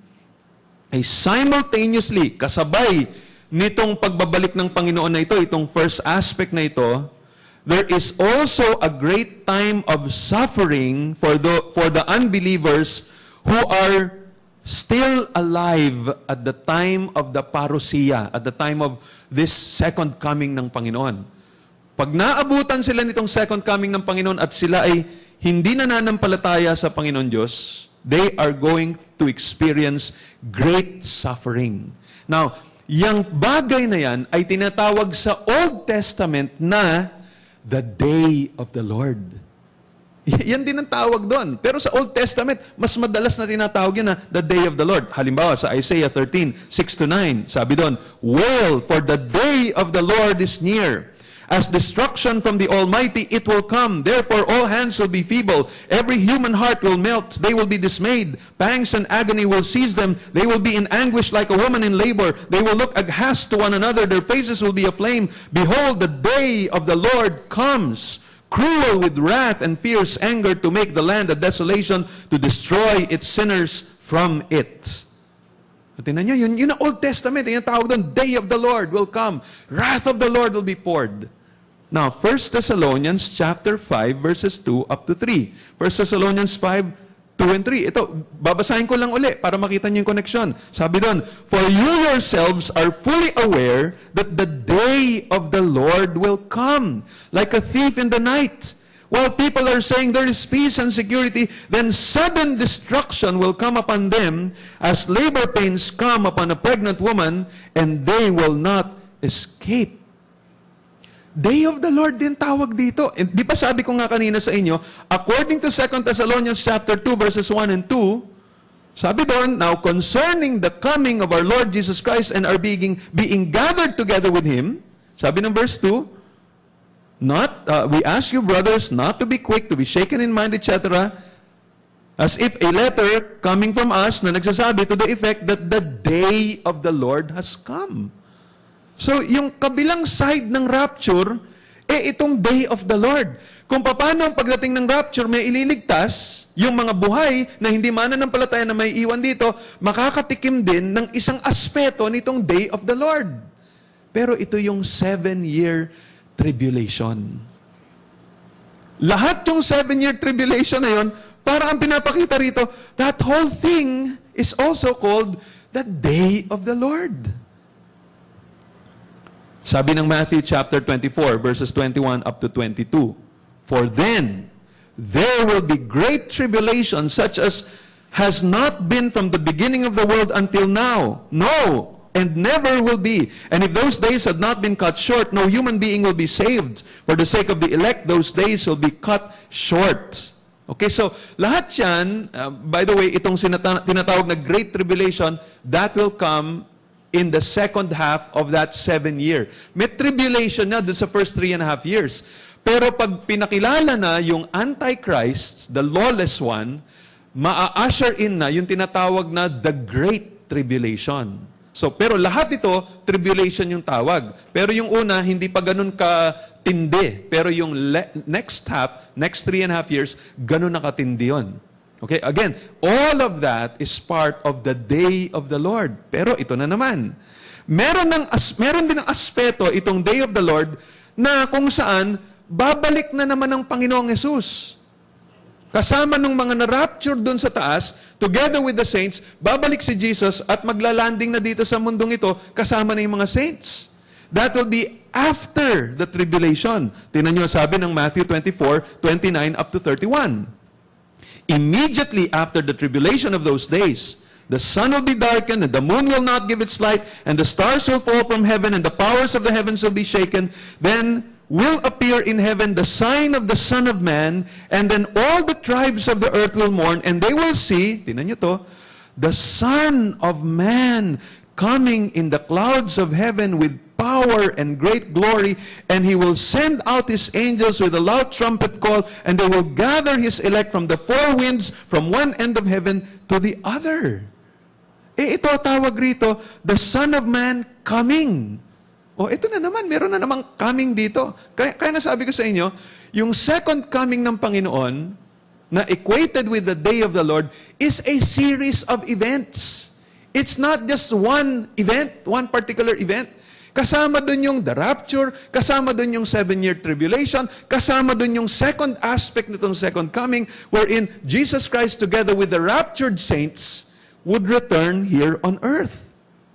ay simultaneously, kasabay nitong pagbabalik ng Panginoon na ito, itong first aspect na ito, there is also a great time of suffering for the unbelievers who are still alive at the time of the parousia, at the time of this second coming ng Panginoon. Pag naabutan sila nitong second coming ng Panginoon at sila ay hindi nananampalataya sa Panginoon Diyos, they are going to experience great suffering. Now, yang bagay na yan ay tinatawag sa Old Testament na the day of the Lord. Yan din ang tawag doon. Pero sa Old Testament, mas madalas na tinatawag yan na the day of the Lord. Halimbawa, sa Isaiah 13, 6-9, sabi doon, "Wail, for the day of the Lord is near. As destruction from the Almighty, it will come. Therefore, all hands will be feeble. Every human heart will melt. They will be dismayed. Pangs and agony will seize them. They will be in anguish like a woman in labor. They will look aghast to one another. Their faces will be aflame. Behold, the day of the Lord comes, cruel with wrath and fierce anger, to make the land a desolation, to destroy its sinners from it." Tingnan nyo, yun ang Old Testament. Yung tawag doon, day of the Lord will come. Wrath of the Lord will be poured. Now, 1 Thessalonians chapter 5, verses 2 up to 3. 1 Thessalonians 5, 2 and 3. Ito, babasahin ko lang uli para makita niyo yung connection. Sabi doon, "For you yourselves are fully aware that the day of the Lord will come, like a thief in the night. While people are saying there is peace and security, then sudden destruction will come upon them, as labor pains come upon a pregnant woman, and they will not escape." Day of the Lord din tawag dito. And di ba sabi ko nga kanina sa inyo, according to 2 Thessalonians chapter 2 verses 1 and 2, sabi doon, "Now concerning the coming of our Lord Jesus Christ and our being gathered together with Him," sabi ng verse 2, "We ask you, brothers, not to be quick, to be shaken in mind, etc., as if a letter coming from us na nagsasabi to the effect that the day of the Lord has come." So, yung kabilang side ng rapture, itong day of the Lord. Kung paano ang pagdating ng rapture may ililigtas, yung mga buhay na hindi mananampalataya na may iwan dito, makakatikim din ng isang aspeto nitong day of the Lord. Pero ito yung 7-year tribulation. Lahat yung 7-year tribulation na yun, para ang pinapakita rito, that whole thing is also called the day of the Lord. Sabi ng Matthew chapter 24, verses 21 up to 22, "For then there will be great tribulation, such as has not been from the beginning of the world until now. No, and never will be. And if those days had not been cut short, no human being will be saved. For the sake of the elect, those days will be cut short." Okay, so lahat yan, by the way, itong tinatawag na Great Tribulation, that will come in the second half of that 7-year. May tribulation na doon sa first 3.5 years. Pero pag pinakilala na yung Antichrist, the lawless one, maa-usher in na yung tinatawag na the Great Tribulation. So, pero lahat ito, tribulation yung tawag. Pero yung una, hindi pa ganun katindi. Pero yung next half, next 3.5 years, ganun nakatindi yun. Okay, again, all of that is part of the day of the Lord. Pero ito na naman. Meron din ng aspeto itong day of the Lord na kung saan babalik na naman ang Panginoong Hesus. Kasama ng mga na-rapture doon sa taas, together with the saints, babalik si Jesus at maglalanding na dito sa mundong ito kasama na yung mga saints. That will be after the tribulation. Tingnan nyo, sabi ng Matthew 24, 29 up to 31. "Immediately after the tribulation of those days, the sun will be darkened, and the moon will not give its light, and the stars will fall from heaven, and the powers of the heavens will be shaken. Then will appear in heaven the sign of the Son of Man, and then all the tribes of the earth will mourn, and they will see," tingnan nyo to, "the Son of Man coming in the clouds of heaven with power and great glory, and He will send out His angels with a loud trumpet call, and they will gather His elect from the four winds, from one end of heaven to the other." Ito tawag rito, the Son of Man coming. ito na naman, meron na namang coming dito. Kaya nga sabi ko sa inyo, yung second coming ng Panginoon, na equated with the day of the Lord, is a series of events. It's not just one event, one particular event. Kasama dun yung the rapture, kasama dun yung 7-year tribulation, kasama dun yung second aspect nitong second coming, wherein Jesus Christ together with the raptured saints would return here on earth.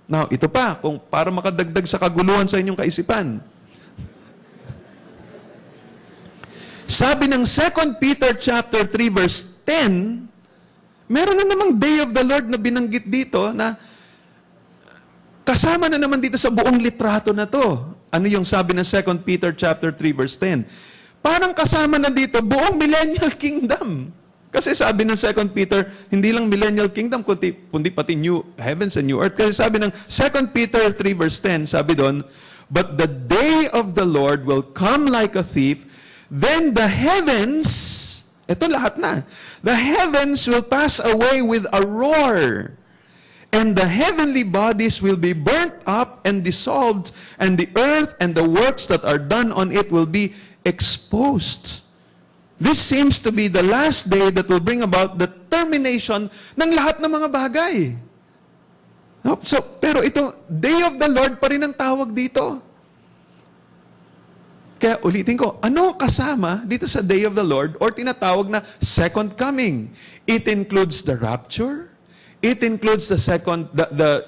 Now, ito pa, kung para makadagdag sa kaguluhan sa inyong kaisipan. Sabi ng 2 Peter chapter 3 verse 10, meron na namang day of the Lord na binanggit dito na kasama na naman dito sa buong litrato na to. Ano yung sabi ng 2 Peter chapter 3 verse 10? Parang kasama na dito buong millennial kingdom. Kasi sabi ng 2 Peter, hindi lang millennial kingdom, kundi pati new heavens and new earth. Kasi sabi ng 2 Peter 3 verse 10, sabi doon, but the day of the Lord will come like a thief, then the heavens, ito lahat na, the heavens will pass away with a roar, and the heavenly bodies will be burnt up and dissolved, and the earth and the works that are done on it will be exposed. This seems to be the last day that will bring about the termination ng lahat ng mga bagay. No? Pero ito, day of the Lord pa rin ang tawag dito. Kaya ulitin ko, ano kasama dito sa day of the Lord or tinatawag na second coming? It includes the rapture. It includes the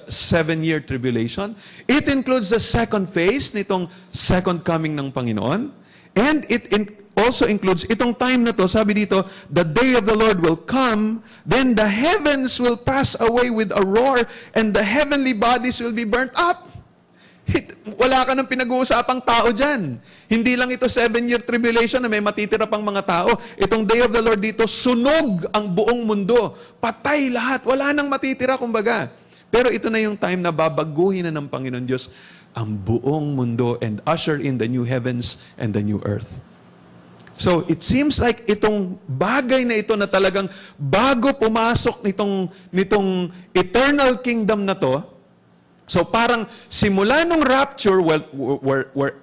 7-year tribulation. It includes the second phase nitong second coming ng Panginoon. And it also includes itong time na to, sabi dito, the day of the Lord will come, then the heavens will pass away with a roar, and the heavenly bodies will be burnt up. Wala ka ng pinag-uusapang tao dyan. Hindi lang ito 7-year tribulation na may matitira pang mga tao. Itong day of the Lord dito, sunog ang buong mundo. Patay lahat. Wala nang matitira, kumbaga. Pero ito na yung time na babaguhin na ng Panginoon Diyos ang buong mundo and usher in the new heavens and the new earth. So, it seems like itong bagay na ito na talagang bago pumasok nitong eternal kingdom na to, so parang simula nung rapture,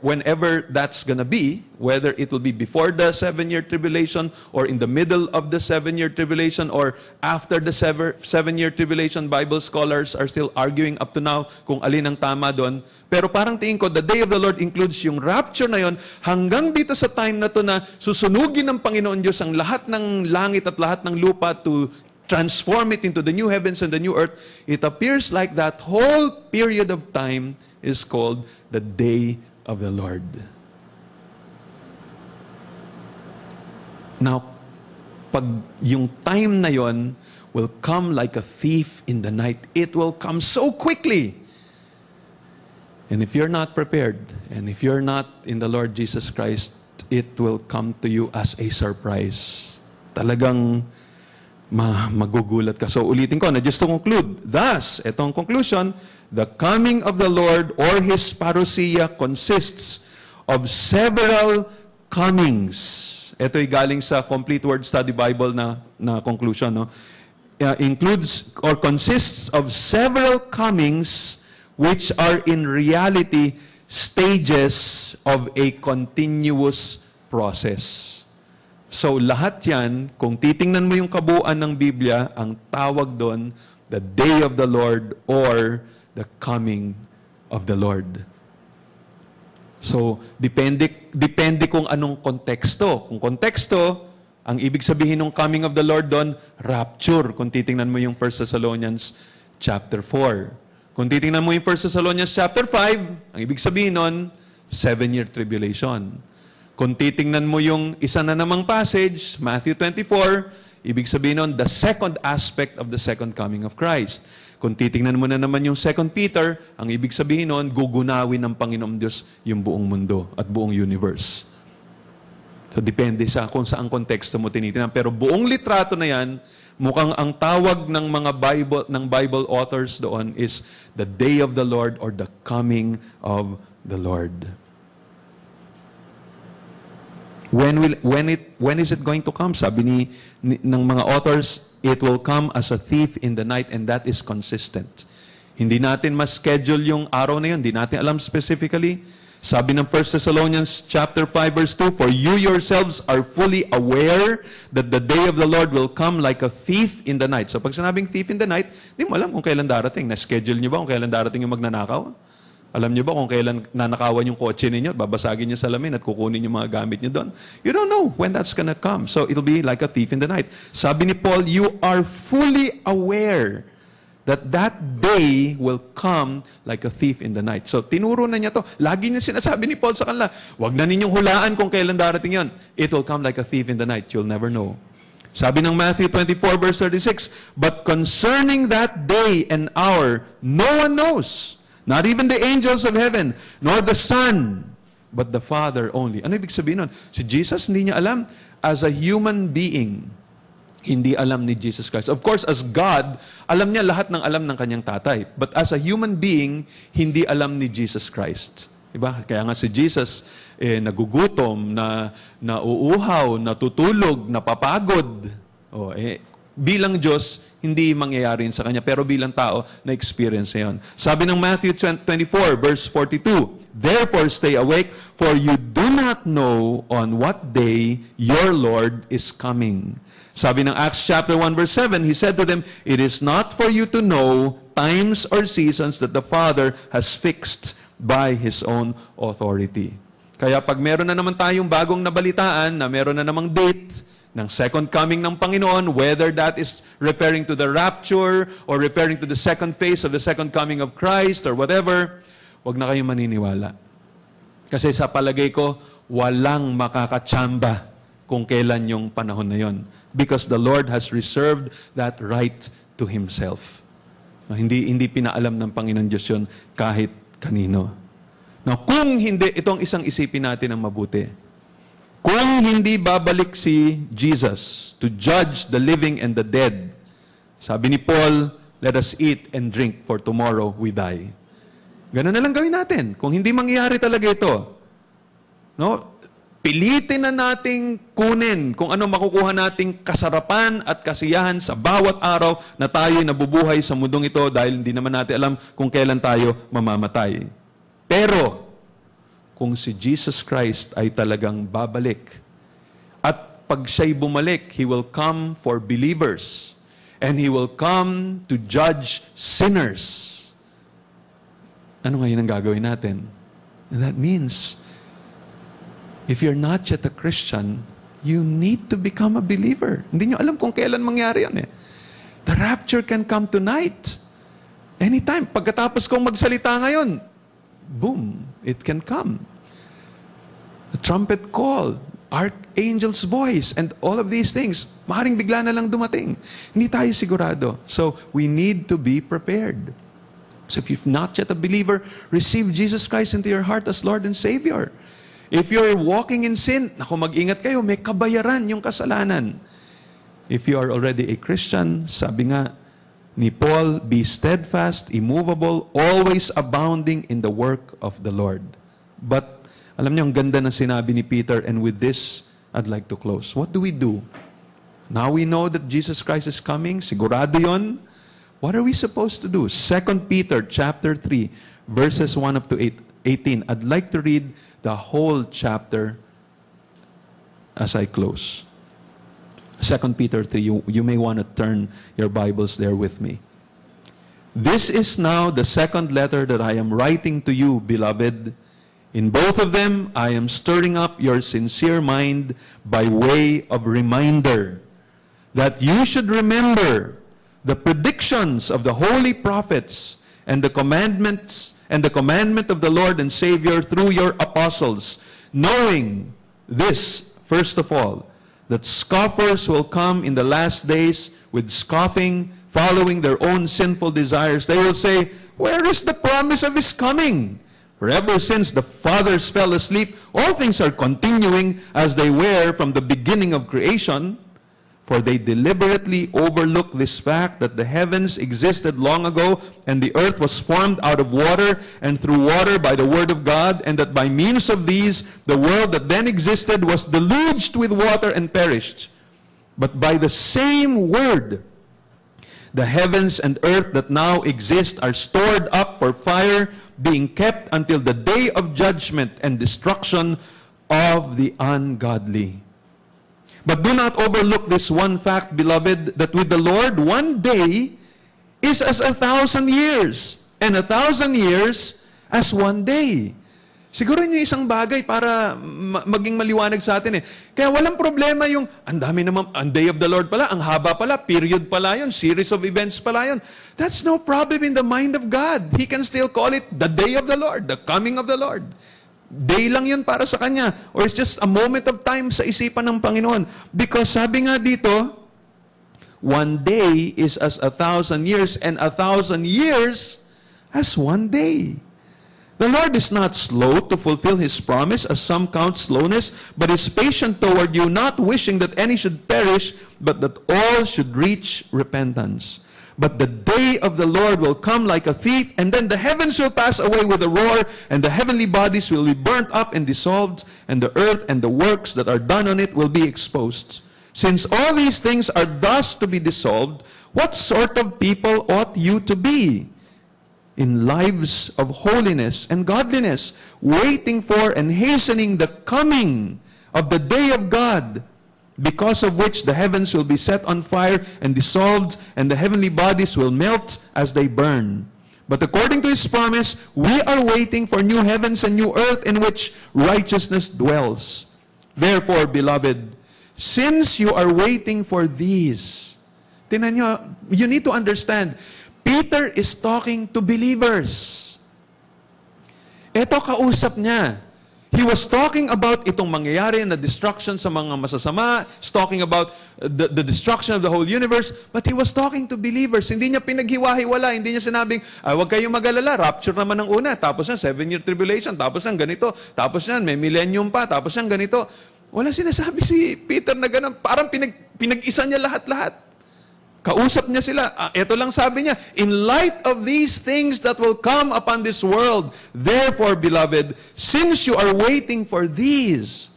whenever that's gonna be, whether it will be before the 7-year tribulation or in the middle of the 7-year tribulation or after the 7-year tribulation, Bible scholars are still arguing up to now kung alin ang tama doon. Pero parang tingin ko, the day of the Lord includes yung rapture na yon hanggang dito sa time na to na susunugin ng Panginoon Diyos ang lahat ng langit at lahat ng lupa to transform it into the new heavens and the new earth. It appears like that whole period of time is called the day of the Lord. Now, pag yung time na yon will come like a thief in the night, it will come so quickly. And if you're not prepared, and if you're not in the Lord Jesus Christ, it will come to you as a surprise. Talagang magugulat ka. So ulitin ko na just to conclude. Thus, itong conclusion, the coming of the Lord or His parousia consists of several comings. Ito'y galing sa Complete Word Study Bible na conclusion. No? Includes or consists of several comings which are in reality stages of a continuous process. So, lahat yan, kung titingnan mo yung kabuuan ng Biblia, ang tawag doon, the day of the Lord or the coming of the Lord. So, depende kung anong konteksto. Kung konteksto, ang ibig sabihin ng coming of the Lord doon, rapture. Kung titingnan mo yung 1 Thessalonians chapter 4. Kung titingnan mo yung 1 Thessalonians chapter 5, ang ibig sabihin nun, 7-year tribulation. Kung titingnan mo yung isa na namang passage, Matthew 24, ibig sabihin nun, the second aspect of the second coming of Christ. Kung titingnan mo na naman yung 2 Peter, ang ibig sabihin nun, gugunawin ng Panginoong Diyos yung buong mundo at buong universe. So, depende sa kung saang konteksto mo tinitingnan. Pero buong litrato na yan, mukhang ang tawag ng mga Bible authors doon is the day of the Lord or the coming of the Lord. When is it going to come? Sabi ng mga authors, it will come as a thief in the night, and that is consistent. Hindi natin ma-schedule yung araw na yun. Hindi natin alam specifically. Sabi ng 1 Thessalonians chapter 5 verse 2, "For you yourselves are fully aware that the day of the Lord will come like a thief in the night." So pag sinabing thief in the night, hindi mo alam kung kailan darating. Na-schedule niyo ba kung kailan darating yung magnanakaw? Alam niyo ba kung kailan nanakawan yung kotse ninyo, babasagin yung salamin at kukunin yung mga gamit niyo doon? You don't know when that's gonna come. So it'll be like a thief in the night. Sabi ni Paul, you are fully aware that that day will come like a thief in the night. So tinuro na niya to. Lagi niya sinasabi ni Paul sa kanila, wag na ninyong hulaan kung kailan darating yon. It will come like a thief in the night. You'll never know. Sabi ng Matthew 24 verse 36, "But concerning that day and hour, no one knows. Not even the angels of heaven, nor the Son, but the Father only." Ano ibig sabihin nun? Si Jesus hindi niya alam. As a human being, hindi alam ni Jesus Christ. Of course, as God, alam niya lahat ng alam ng kanyang tatay. But as a human being, hindi alam ni Jesus Christ. Diba? Kaya nga si Jesus, nagugutom, nauuhaw, natutulog, napapagod. Bilang Diyos, hindi mangyayari sa kanya. Pero bilang tao, na-experience niya yun. Sabi ng Matthew 24, verse 42, "Therefore stay awake, for you do not know on what day your Lord is coming." Sabi ng Acts chapter 1, verse 7, He said to them, "It is not for you to know times or seasons that the Father has fixed by His own authority." Kaya pag meron na naman tayong bagong nabalitaan, na meron na namang date, ng second coming ng Panginoon, whether that is referring to the rapture or referring to the second phase of the second coming of Christ or whatever, wag na kayong maniniwala. Kasi sa palagay ko, walang makakatsamba kung kailan yung panahon na yon. Because the Lord has reserved that right to Himself. Hindi pinaalam ng Panginoon Diyos yun kahit kanino. Now, kung hindi, itong isang isipin natin ang mabuti. Kung hindi babalik si Jesus to judge the living and the dead, sabi ni Paul, "Let us eat and drink, for tomorrow we die." Ganun na lang gawin natin. Kung hindi mangyayari talaga ito, no? Pilitin na nating kunin kung ano makukuha nating kasarapan at kasiyahan sa bawat araw na tayo'y nabubuhay sa mundong ito dahil hindi naman natin alam kung kailan tayo mamamatay. Pero, kung si Jesus Christ ay talagang babalik. At pag siya'y bumalik, He will come for believers. And He will come to judge sinners. Ano ngayon ang gagawin natin? And that means, if you're not yet a Christian, you need to become a believer. Hindi nyo alam kung kailan mangyari yan eh. The rapture can come tonight. Anytime. Pagkatapos kong magsalita ngayon, boom, it can come. The trumpet call, archangel's voice, and all of these things, maaaring bigla na lang dumating. Hindi tayo sigurado. So, we need to be prepared. So, if you've not yet a believer, receive Jesus Christ into your heart as Lord and Savior. If you're walking in sin, mag-ingat kayo, may kabayaran yung kasalanan. If you are already a Christian, sabi nga ni Paul, "Be steadfast, immovable, always abounding in the work of the Lord." But, alam niyo, ang ganda ng sinabi ni Peter, and with this, I'd like to close. What do we do? Now we know that Jesus Christ is coming. Sigurado yon. What are we supposed to do? 2 Peter chapter 3, verses 1 up to 18. I'd like to read the whole chapter as I close. 2 Peter 3, you may want to turn your Bibles there with me. "This is now the second letter that I am writing to you, beloved. In both of them, I am stirring up your sincere mind by way of reminder, that you should remember the predictions of the holy prophets and the commandments and the commandment of the Lord and Savior through your apostles, knowing this, first of all, that scoffers will come in the last days with scoffing, following their own sinful desires. They will say, 'Where is the promise of His coming?' For ever since the fathers fell asleep, all things are continuing as they were from the beginning of creation. For they deliberately overlook this fact that the heavens existed long ago, and the earth was formed out of water and through water by the word of God, and that by means of these, the world that then existed was deluged with water and perished. But by the same word The heavens and earth that now exist are stored up for fire, being kept until the day of judgment and destruction of the ungodly. But do not overlook this one fact, beloved, that with the Lord, one day is as 1,000 years, and 1,000 years as one day. Siguro yun yung isang bagay para maging maliwanag sa atin eh. Kaya walang problema yung, ang dami naman, ang day of the Lord pala, ang haba pala, period pala yun, series of events pala yun. That's no problem in the mind of God. He can still call it the day of the Lord, the coming of the Lord. Day lang yun para sa Kanya. Or it's just a moment of time sa isipan ng Panginoon. Because sabi nga dito, one day is as 1,000 years, and 1,000 years as one day. The Lord is not slow to fulfill His promise, as some count slowness, but is patient toward you, not wishing that any should perish, but that all should reach repentance. But the day of the Lord will come like a thief, and then the heavens will pass away with a roar, and the heavenly bodies will be burnt up and dissolved, and the earth and the works that are done on it will be exposed. Since all these things are thus to be dissolved, what sort of people ought you to be? In lives of holiness and godliness, waiting for and hastening the coming of the day of God, because of which the heavens will be set on fire and dissolved, and the heavenly bodies will melt as they burn. But according to His promise, we are waiting for new heavens and new earth in which righteousness dwells. Therefore, beloved, since you are waiting for these, tingnan nyo, you need to understand, Peter is talking to believers. Ito kausap niya. He was talking about itong mangyayari na destruction sa mga masasama. He's talking about the destruction of the whole universe. But he was talking to believers. Hindi niya pinaghiwa-hiwala. Hindi niya sinabing, huwag kayong mag-alala. Rapture naman ang una. Tapos yan, 7-year tribulation. Tapos yan, ganito. Tapos yan, may millennium pa. Tapos yan, ganito. Wala sinasabi si Peter na gano'n. Parang pinag-isa niya lahat-lahat. Kausap niya sila. Ito lang sabi niya, in light of these things that will come upon this world, therefore, beloved, since you are waiting for these,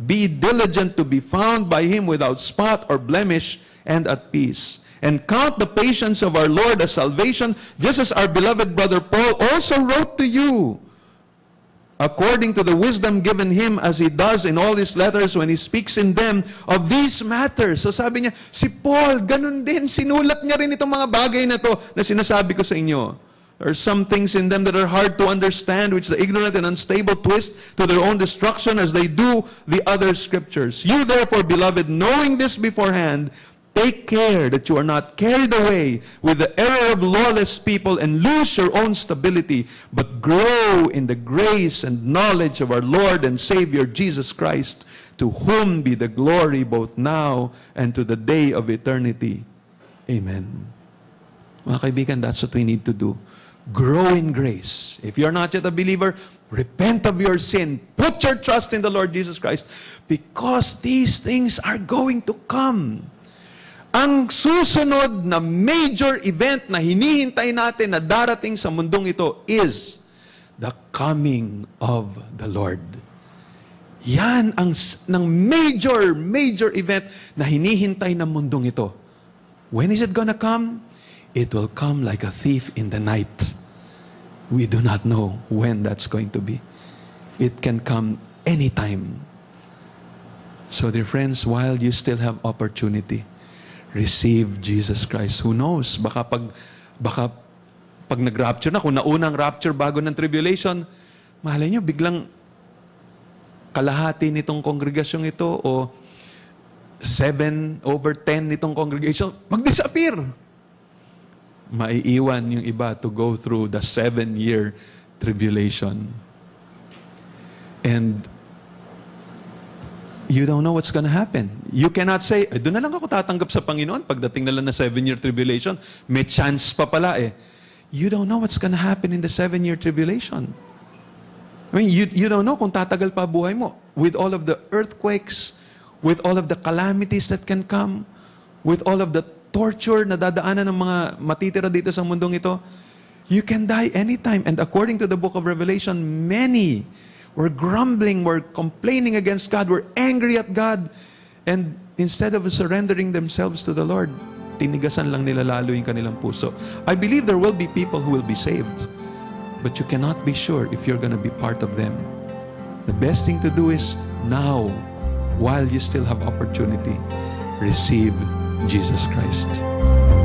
be diligent to be found by Him without spot or blemish and at peace. And count the patience of our Lord as salvation, just as our beloved brother Paul also wrote to you, according to the wisdom given him, as he does in all his letters when he speaks in them of these matters. So sabi niya, si Paul, ganun din, sinulat niya rin itong mga bagay na to na sinasabi ko sa inyo. There are some things in them that are hard to understand, which the ignorant and unstable twist to their own destruction as they do the other scriptures. You therefore, beloved, knowing this beforehand, take care that you are not carried away with the error of lawless people and lose your own stability, but grow in the grace and knowledge of our Lord and Savior Jesus Christ, to whom be the glory both now and to the day of eternity. Amen. Mga kaibigan, that's what we need to do. Grow in grace. If you're not yet a believer, repent of your sin. Put your trust in the Lord Jesus Christ, because these things are going to come. Ang susunod na major event na hinihintay natin na darating sa mundong ito is the coming of the Lord. Yan ang major event na hinihintay ng mundong ito. When is it gonna come? It will come like a thief in the night. We do not know when that's going to be. It can come anytime. So dear friends, while you still have opportunity, receive Jesus Christ. Who knows? Baka pag nag-rapture na, kung naunang rapture bago ng tribulation, mahalay nyo, biglang kalahati nitong kongregasyong ito o 7/10 nitong congregation, mag-disappear. Maiiwan yung iba to go through the 7-year tribulation. And you don't know what's going to happen. You cannot say, doon na lang ako tatanggap sa Panginoon pagdating na lang na 7-year tribulation. May chance pa pala eh. You don't know what's going to happen in the 7-year tribulation. I mean, you don't know kung tatagal pa buhay mo. With all of the earthquakes, with all of the calamities that can come, with all of the torture na dadaanan ng mga matitira dito sa mundong ito, you can die anytime. And according to the book of Revelation, many were grumbling, were complaining against God, were angry at God, and instead of surrendering themselves to the Lord, tinigasan lang nila lalo yung kanilang puso. I believe there will be people who will be saved, but you cannot be sure if you're gonna be part of them. The best thing to do is now, while you still have opportunity, receive Jesus Christ.